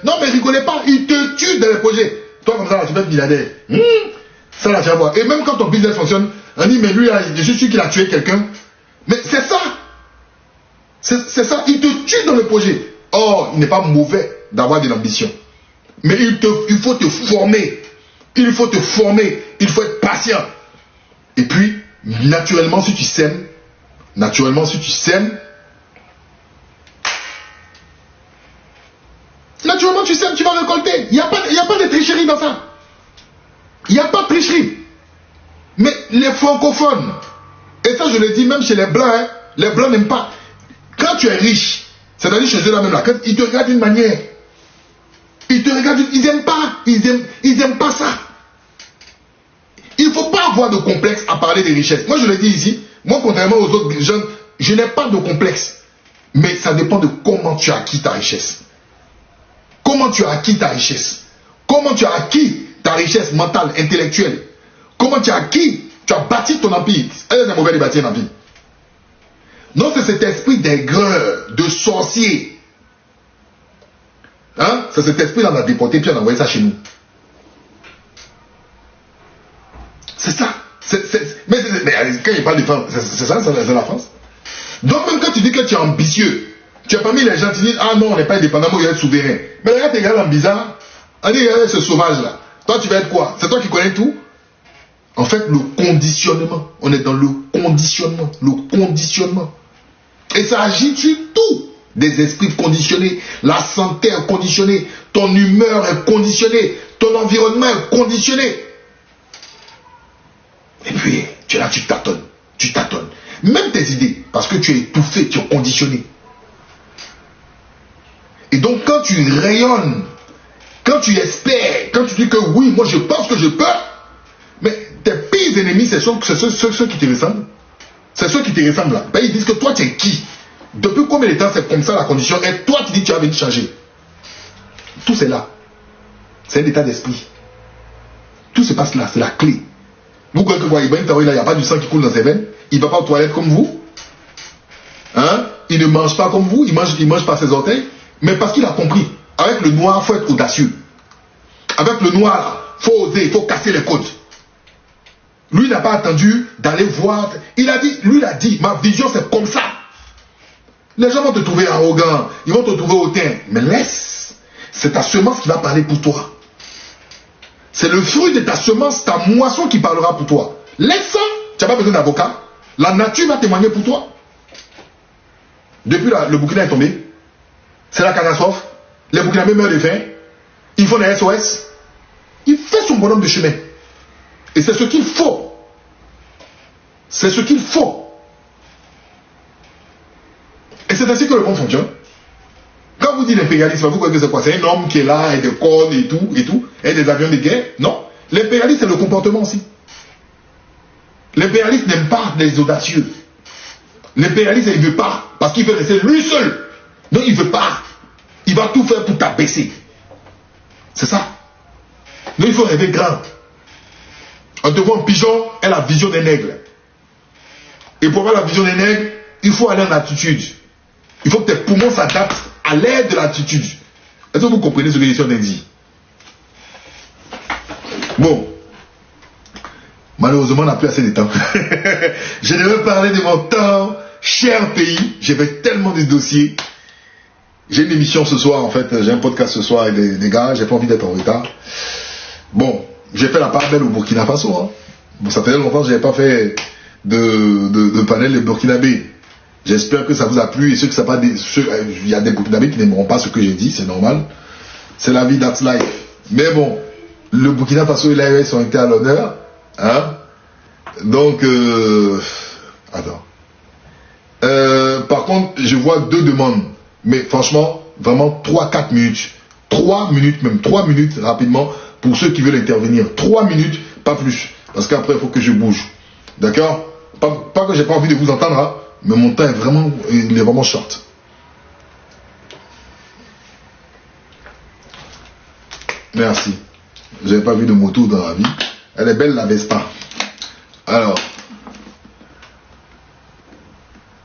Non, mais rigolez pas, ils te tuent dans le projet. Toi, comme ça, là, tu vas être milliardaire. Ça là, tu vas voir. Et même quand ton business fonctionne, on dit, mais lui, là, je suis sûr qu'il a tué quelqu'un. Mais c'est ça. C'est ça. Il te tue dans le projet. Or, il n'est pas mauvais d'avoir de l'ambition. Mais il faut te former. Il faut te former. Il faut être patient. Et puis, naturellement, si tu sèmes, naturellement, tu sèmes, tu vas récolter. Il n'y a pas de tricherie dans ça. Il n'y a pas de tricherie. Mais les francophones, et ça je le dis même chez les blancs, hein, les blancs n'aiment pas. Quand tu es riche, c'est-à-dire chez eux là même là, quand ils te regardent d'une manière, ils te regardent, ils n'aiment pas, ils aiment pas ça. Il ne faut pas avoir de complexe à parler des richesses. Moi je le dis ici, moi contrairement aux autres jeunes, je n'ai pas de complexe. Mais ça dépend de comment tu as acquis ta richesse. Comment tu as acquis ta richesse? Comment tu as acquis ta richesse mentale, intellectuelle? Comment tu as acquis? Tu as bâti ton empire. Est-ce que c'est mauvais de bâtir un empire? Non, c'est cet esprit d'aigreur, de sorcier. Hein? C'est cet esprit-là qu'on a déporté, puis on a envoyé ça chez nous. C'est ça. Mais quand il parle de France, c'est ça, c'est la France. Donc même quand tu dis que tu es ambitieux, tu as pas mis les gens, tu dis, ah non, on n'est pas indépendant, moi je vais être souverain. Mais regarde tes gars en bizarre, on dit, regarde ce sauvage-là. Toi, tu vas être quoi? C'est toi qui connais tout? En fait, le conditionnement. On est dans le conditionnement. Le conditionnement. Et ça agit sur tout. Des esprits conditionnés. La santé est conditionnée. Ton humeur est conditionnée. Ton environnement est conditionné. Et puis, tu es là, tu tâtonnes. Tu tâtonnes. Même tes idées. Parce que tu es étouffé, tu es conditionné. Et donc, quand tu rayonnes, quand tu espères, quand tu dis que oui, moi je pense que je peux, mais tes pires ennemis, c'est ceux qui te ressemblent. C'est ceux qui te ressemblent là. Ben, ils disent que toi tu es qui? Depuis combien de temps c'est comme ça la condition? Et toi tu dis que tu as venir changer. Tout c'est là. C'est un état d'esprit. Tout se passe là, c'est la clé. Vous croyez que quoi, il n'y a pas du sang qui coule dans ses veines? Il ne va pas aux toilettes comme vous? Hein? Il ne mange pas comme vous? Il mange par ses orteils? Mais parce qu'il a compris. Avec le noir, il faut être audacieux. Avec le noir, il faut oser, il faut casser les côtes. Lui n'a pas attendu d'aller voir. Lui il a dit, ma vision c'est comme ça. Les gens vont te trouver arrogant, ils vont te trouver hautain. Mais laisse, c'est ta semence qui va parler pour toi. C'est le fruit de ta semence, ta moisson qui parlera pour toi. Laisse ça, tu n'as pas besoin d'avocat. La nature va témoigner pour toi. Depuis le Burkina est tombé, c'est la catastrophe. Les Burkinabés meurent de faim. Ils font des SOS. Il fait son bonhomme de chemin. Et c'est ce qu'il faut. C'est ce qu'il faut. Et c'est ainsi que le monde fonctionne. Quand vous dites l'impérialisme, vous croyez que c'est quoi? C'est un homme qui est là, avec des cornes et tout, et des avions de guerre? Non. L'impérialisme, c'est le comportement aussi. L'impérialiste n'aime pas les audacieux. L'impérialiste, il ne veut pas. Parce qu'il veut rester lui seul. Donc il ne veut pas. Il va tout faire pour t'abaisser. C'est ça. Donc il faut rêver grand. On te voit un pigeon et la vision des nègres. Et pour avoir la vision des nègres, il faut aller en altitude. Il faut que tes poumons s'adaptent à l'aide de l'altitude. Est-ce que vous comprenez ce que je suis en train de dire? Bon. Malheureusement, on n'a plus assez de temps. Je devais parler de mon temps cher pays, j'ai fait tellement de dossiers. J'ai une émission ce soir, en fait, j'ai un podcast ce soir avec des gars, j'ai pas envie d'être en retard. Bon, j'ai fait la part belle au Burkina Faso. Hein. Bon, ça fait longtemps que je n'avais pas fait de panel de Burkinabé. J'espère que ça vous a plu et ceux que ça pas il y a des Burkinabés qui n'aimeront pas ce que j'ai dit, c'est normal. C'est la vie, that's life. Mais bon, le Burkina Faso et l'AES ont été à l'honneur. Hein? Donc, attends. Par contre, je vois 2 demandes. Mais franchement, vraiment 3-4 minutes. 3 minutes, même 3 minutes rapidement pour ceux qui veulent intervenir. 3 minutes, pas plus. Parce qu'après, il faut que je bouge. D'accord? Pas que j'ai pas envie de vous entendre, hein, mais mon temps il est vraiment short. Merci. J'avais pas vu de moto dans la vie. Elle est belle, la Vespa. Alors.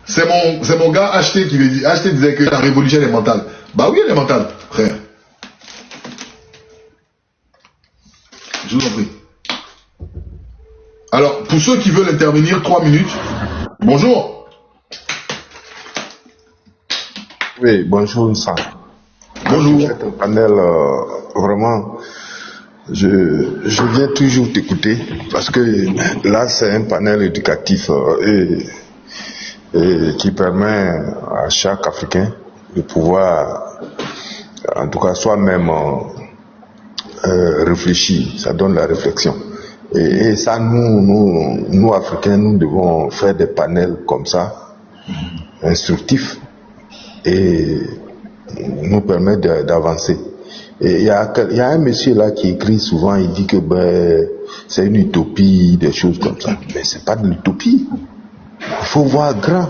C'est mon gars HT qui me dit. HT disait que la révolution est mentale. Bah oui, elle est mentale, frère. Je vous en prie. Alors, pour ceux qui veulent intervenir, 3 minutes. Bonjour. Oui, bonjour, ça. Bonjour. C'est un panel, vraiment, je viens toujours t'écouter parce que là, c'est un panel éducatif et qui permet à chaque Africain de pouvoir, en tout cas, soi-même réfléchir. Ça donne la réflexion. Et ça, nous, Africains, nous devons faire des panels comme ça, instructifs, et nous permettre d'avancer. Et il y a un monsieur là qui écrit souvent, il dit que c'est une utopie, des choses comme ça. Mais c'est pas de l'utopie. Il faut voir grand.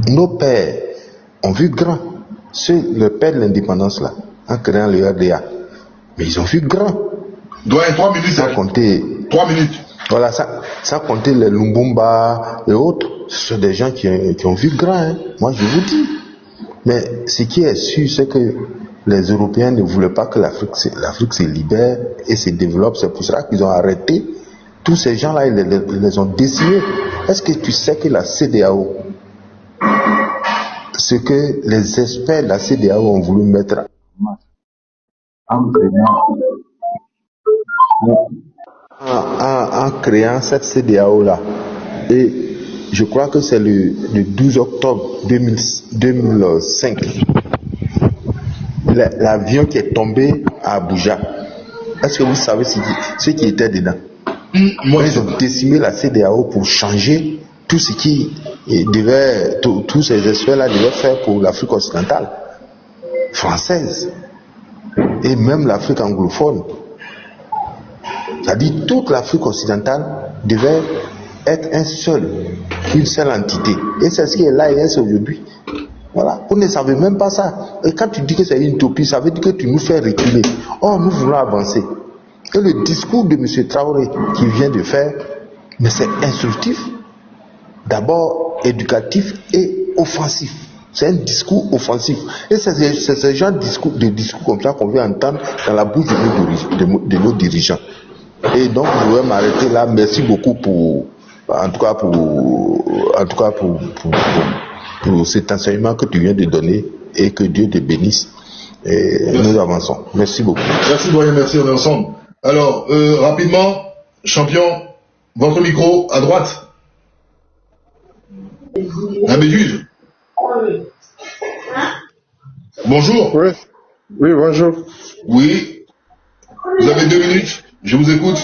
Nos pères ont vu grand. Le père de l'indépendance là, en créant le RDA. Mais ils ont vu grand. Doit 3 minutes. Ça compter 3 minutes. Voilà, ça compter les Lumumba et autres. Ce sont des gens qui ont vu grand. Hein. Moi, je vous dis. Mais ce qui est sûr, c'est que les Européens ne voulaient pas que l'Afrique se libère et se développe. C'est pour ça qu'ils ont arrêté. Tous ces gens-là, ils les ont décimés. Est-ce que tu sais que la CEDEAO, ce que les experts de la CEDEAO ont voulu mettre en créant cette CEDEAO-là, et je crois que c'est le 12 octobre 2005, l'avion qui est tombé à Abuja. Est-ce que vous savez ce qui était dedans? Ils ont décimé la CEDEAO pour changer tout ce qui devait, tous ces experts-là devaient faire pour l'Afrique occidentale, française, et même l'Afrique anglophone. C'est-à-dire toute l'Afrique occidentale devait être une seule entité. Et c'est ce qui est l'AES aujourd'hui. Voilà. Vous ne savez même pas ça. Et quand tu dis que c'est une utopie, ça veut dire que tu nous fais reculer. Or, nous voulons avancer. Et le discours de M. Traoré qui vient de faire, mais c'est instructif, d'abord éducatif et offensif. C'est un discours offensif. Et c'est ce genre de discours comme ça qu'on veut entendre dans la bouche de nos dirigeants. Et donc, je vais m'arrêter là. Merci beaucoup pour cet enseignement que tu viens de donner, et que Dieu te bénisse. Et nous avançons. Merci beaucoup. Merci, doyen. Merci, on est ensemble. Alors, rapidement, champion, votre micro à droite. Un des juges. Bonjour. Oui, bonjour. Oui. Vous avez 2 minutes. Je vous écoute.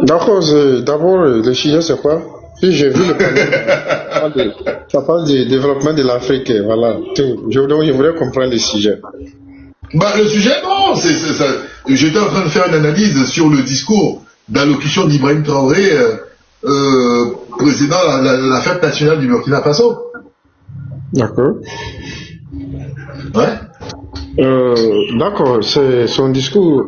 D'accord, d'abord, le sujet c'est quoi? Puis j'ai vu le panel. Ça parle du développement de l'Afrique, voilà. Je voudrais comprendre le sujet. Le sujet, non, ça. J'étais en train de faire une analyse sur le discours d'allocution d'Ibrahim Traoré, président de la fête nationale du Burkina Faso. D'accord. Ouais. D'accord, c'est son discours.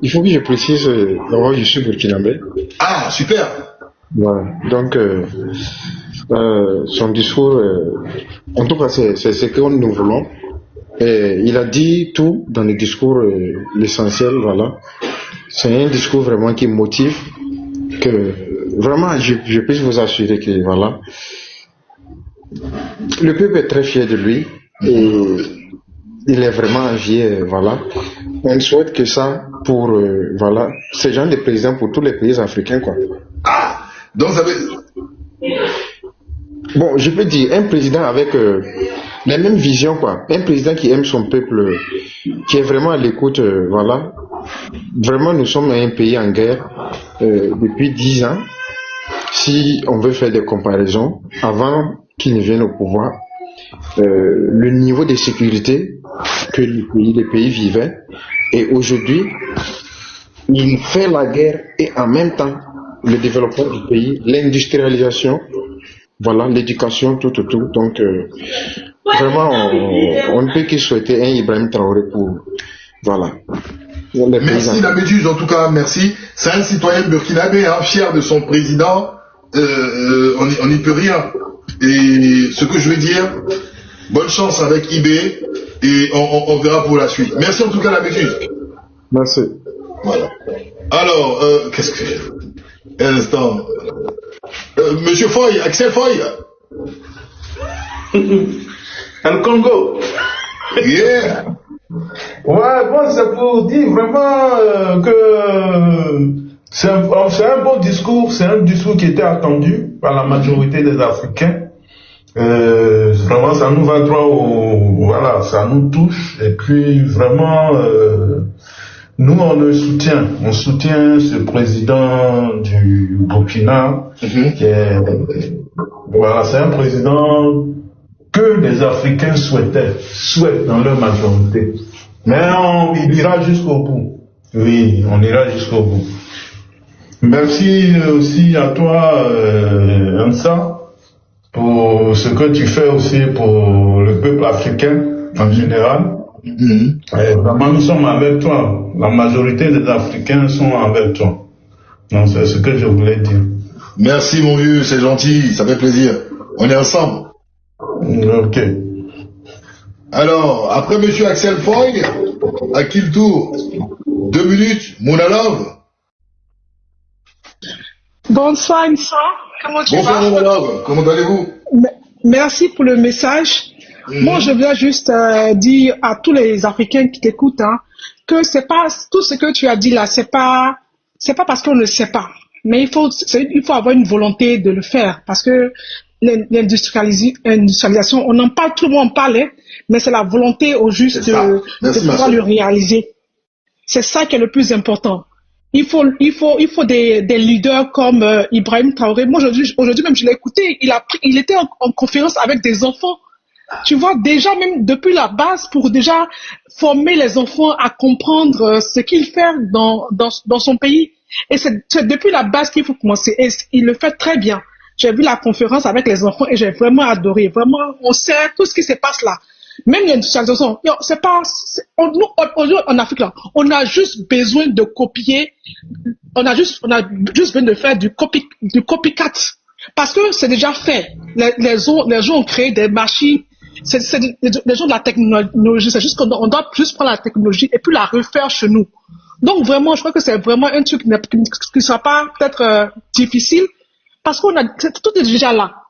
Il faut que je précise, d'abord, je suis burkinabé. Ah, super. Ouais. Donc, son discours, en tout cas, c'est ce que nous voulons. Et il a dit tout dans le discours, l'essentiel, voilà. C'est un discours vraiment qui motive, que vraiment, je peux vous assurer que, voilà, Le peuple est très fier de lui et il est vraiment envié, voilà. On souhaite que ça pour, voilà, ce genre de président pour tous les pays africains, quoi. Ah, donc ça veut... Bon, je peux dire, un président avec la même vision, quoi. Un président qui aime son peuple, qui est vraiment à l'écoute, voilà. Vraiment, nous sommes un pays en guerre depuis 10 ans. Si on veut faire des comparaisons, avant qu'il ne vienne au pouvoir, le niveau de sécurité que les pays vivaient, et aujourd'hui, il fait la guerre et en même temps, le développement du pays, l'industrialisation, voilà, l'éducation, tout. Donc, vraiment, on ne peut que souhaiter un Ibrahim Traoré pour, voilà. Merci la Méduse, en tout cas, merci. C'est un citoyen burkinabé, hein, fier de son président. On n'y peut rien. Et ce que je veux dire, bonne chance avec IB et on verra pour la suite. Merci en tout cas la Méduse. Merci. Voilà. Alors, qu'est-ce que... Un instant. Monsieur Foy, Axel Foy. El Congo. Yeah. Ouais, bon, c'est pour dire vraiment que c'est un bon discours, c'est un discours qui était attendu par la majorité des Africains. Vraiment, ça nous va droit au... Voilà, ça nous touche. Et puis, vraiment, nous, on soutient ce président du Burkina, qui est... Voilà, c'est un président que les Africains souhaitent dans leur majorité. Mais il ira jusqu'au bout. Oui, on ira jusqu'au bout. Merci aussi à toi, Ansa, pour ce que tu fais aussi pour le peuple africain en général. Et vraiment, nous sommes avec toi. La majorité des Africains sont avec toi. Donc, c'est ce que je voulais dire. Merci mon vieux, c'est gentil, ça fait plaisir. On est ensemble. Ok. Alors, après monsieur Axel Foy, à qui le tour? 2 minutes, Mounalove. Bonsoir, Nissa. Comment tu vas? Bonsoir, Mounalove. Comment allez-vous? Merci pour le message. Moi, je voulais juste dire à tous les Africains qui t'écoutent, hein, que c'est pas tout ce que tu as dit là, c'est pas parce qu'on ne sait pas, mais il faut avoir une volonté de le faire, parce que l'industrialisation, on en parle, tout le monde en parle, hein, mais c'est la volonté au juste de pouvoir le réaliser. C'est ça qui est le plus important. Il faut des leaders comme Ibrahim Traoré. Moi, aujourd'hui même, je l'ai écouté. Il était en conférence avec des enfants. Tu vois, déjà même depuis la base, pour déjà former les enfants à comprendre ce qu'il fait dans son pays. Et c'est depuis la base qu'il faut commencer. Et il le fait très bien. J'ai vu la conférence avec les enfants et j'ai vraiment adoré. Vraiment, on sait tout ce qui se passe là. Même l'industrialisation, nous, en Afrique, là, on a juste besoin de copier, on a juste besoin de faire du copycat. Parce que c'est déjà fait. Les gens ont créé des machines, les gens de la technologie, c'est juste qu'on doit juste prendre la technologie et puis la refaire chez nous. Donc vraiment, je crois que c'est vraiment un truc qui ne sera pas peut-être difficile, parce tout est déjà là.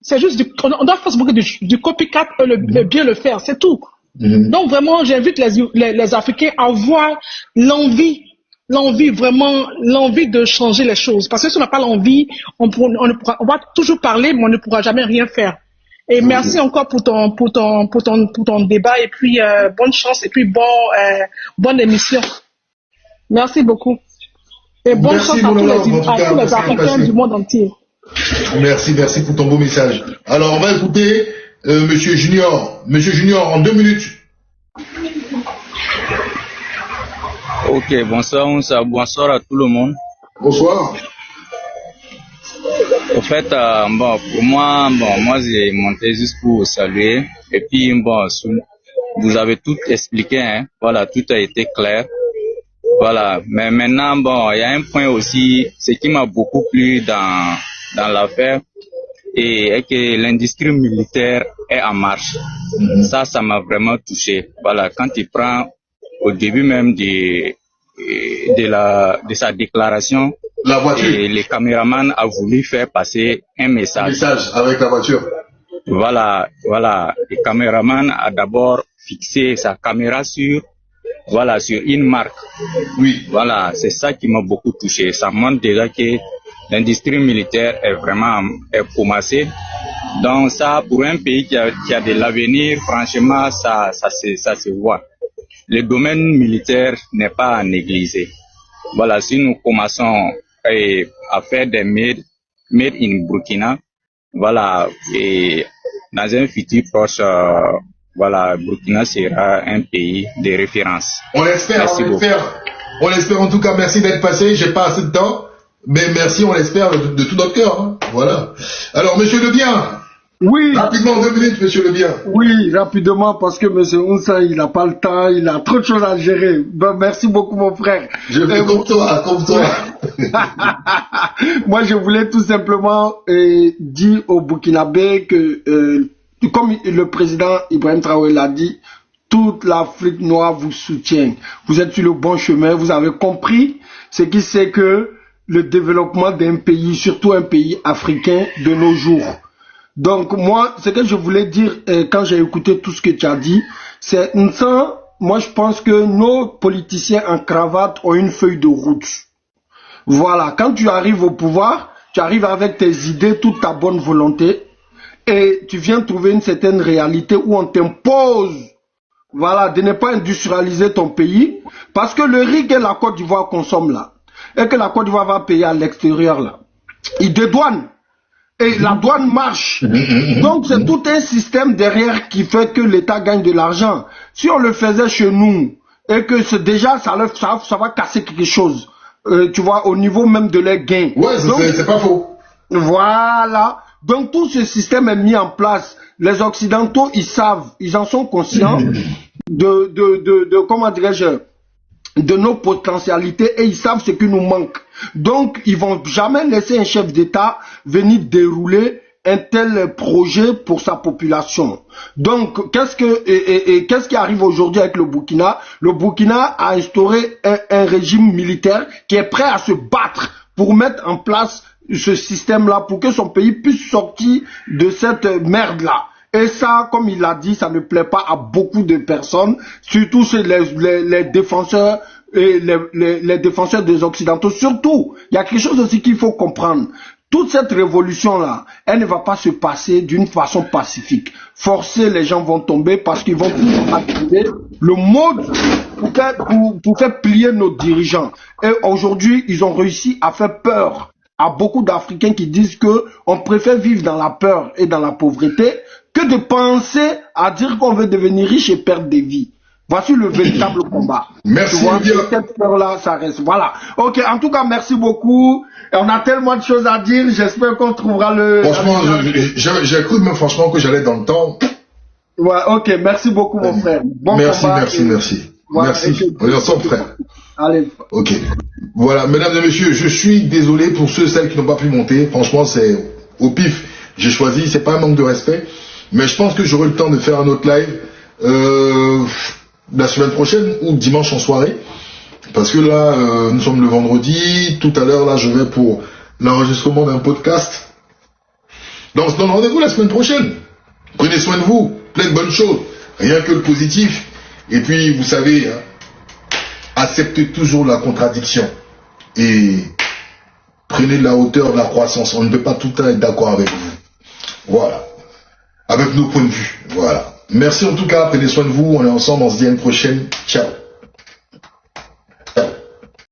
C'est juste on doit faire du copycat et bien le faire, c'est tout. Donc vraiment, j'invite les Africains à avoir l'envie de changer les choses. Parce que si on n'a pas l'envie, on va toujours parler, mais on ne pourra jamais rien faire. Et merci encore pour ton débat, et puis bonne chance, et puis bonne émission. Merci beaucoup. Et bonne chance à tous les Africains du monde entier. Merci pour ton beau message. Alors, on va écouter Monsieur Junior. Monsieur Junior, en 2 minutes. Ok, bonsoir à tout le monde. Bonsoir. Au fait, pour moi j'ai monté juste pour saluer. Et puis, vous avez tout expliqué, hein. Voilà, tout a été clair. Voilà, mais maintenant, il y a un point aussi, ce qui m'a beaucoup plu dans l'affaire, et que l'industrie militaire est en marche. Ça m'a vraiment touché. Voilà, quand il prend au début même de sa déclaration, la voiture. Et le caméraman a voulu faire passer un message. Avec la voiture. voilà, le caméraman a d'abord fixé sa caméra sur une marque. Oui. Voilà, c'est ça qui m'a beaucoup touché. Ça montre déjà que l'industrie militaire est vraiment commencée. Donc ça, pour un pays qui a de l'avenir, franchement, ça se voit. Le domaine militaire n'est pas à négliger. Voilà, si nous commençons à faire des made in Burkina, voilà, et dans un futur proche, voilà, Burkina sera un pays de référence. On l'espère, on l'espère en tout cas. Merci d'être passé. J'ai pas assez de temps, mais merci, on l'espère de tout notre cœur. Hein. Voilà. Alors, monsieur Lebien. Oui. Rapidement, 2 minutes, monsieur Lebien. Oui, rapidement, parce que monsieur Ounsa, il n'a pas le temps, il a trop de choses à gérer. Ben, merci beaucoup, mon frère. Je fais comme toi. Moi, je voulais tout simplement dire aux Burkinabés que, comme le président Ibrahim Traoré l'a dit, toute l'Afrique noire vous soutient. Vous êtes sur le bon chemin, vous avez compris ce qui c'est que le développement d'un pays, surtout un pays africain de nos jours. Donc moi, ce que je voulais dire quand j'ai écouté tout ce que tu as dit, c'est ça. Moi, je pense que nos politiciens en cravate ont une feuille de route. Voilà, quand tu arrives au pouvoir, tu arrives avec tes idées, toute ta bonne volonté, et tu viens trouver une certaine réalité où on t'impose, voilà, de ne pas industrialiser ton pays, parce que le riz que la Côte d'Ivoire consomme là, et que la Côte d'Ivoire va payer à l'extérieur là, il dédouane. Et la douane marche. Donc c'est tout un système derrière qui fait que l'État gagne de l'argent. Si on le faisait chez nous, et que déjà ça va casser quelque chose, tu vois, au niveau même de leurs gains. Ouais, c'est pas faux. Voilà. Donc tout ce système est mis en place. Les Occidentaux, ils savent, ils en sont conscients comment dirais-je, de nos potentialités, et ils savent ce qui nous manque. Donc, ils vont jamais laisser un chef d'État venir dérouler un tel projet pour sa population. Donc, qu'est-ce qui arrive aujourd'hui avec le Burkina? Le Burkina a instauré un régime militaire qui est prêt à se battre pour mettre en place ce système-là, pour que son pays puisse sortir de cette merde-là. Et ça, comme il l'a dit, ça ne plaît pas à beaucoup de personnes, surtout chez les défenseurs et les défenseurs des Occidentaux. Surtout, il y a quelque chose aussi qu'il faut comprendre. Toute cette révolution-là, elle ne va pas se passer d'une façon pacifique. Forcer, les gens vont tomber parce qu'ils vont activer le mode pour faire plier nos dirigeants. Et aujourd'hui, ils ont réussi à faire peur à beaucoup d'Africains qui disent que on préfère vivre dans la peur et dans la pauvreté que de penser à dire qu'on veut devenir riche et perdre des vies. Voici le véritable combat. Merci bien. Cette peur-là, ça reste. Voilà. Ok, en tout cas, merci beaucoup. Et on a tellement de choses à dire. J'espère qu'on trouvera le... Franchement, j'ai cru même franchement que j'allais dans le temps. Ouais, ok, merci beaucoup, mon frère. Bon merci, combat. Merci. Voilà, merci. On est ensemble, frère. Allez. Ok. Voilà, mesdames et messieurs, je suis désolé pour celles qui n'ont pas pu monter. Franchement, c'est au pif. J'ai choisi, c'est pas un manque de respect. Mais je pense que j'aurai le temps de faire un autre live la semaine prochaine ou dimanche en soirée. Parce que là, nous sommes le vendredi. Tout à l'heure, là, je vais pour l'enregistrement d'un podcast. Donc, on se donne rendez-vous la semaine prochaine. Prenez soin de vous. Plein de bonnes choses. Rien que le positif. Et puis, vous savez, hein, acceptez toujours la contradiction. Et prenez de la hauteur, de la croissance. On ne peut pas tout le temps être d'accord avec vous. Voilà. Avec nos points de vue. Voilà. Merci en tout cas. Prenez soin de vous. On est ensemble. On se dit à une prochaine. Ciao.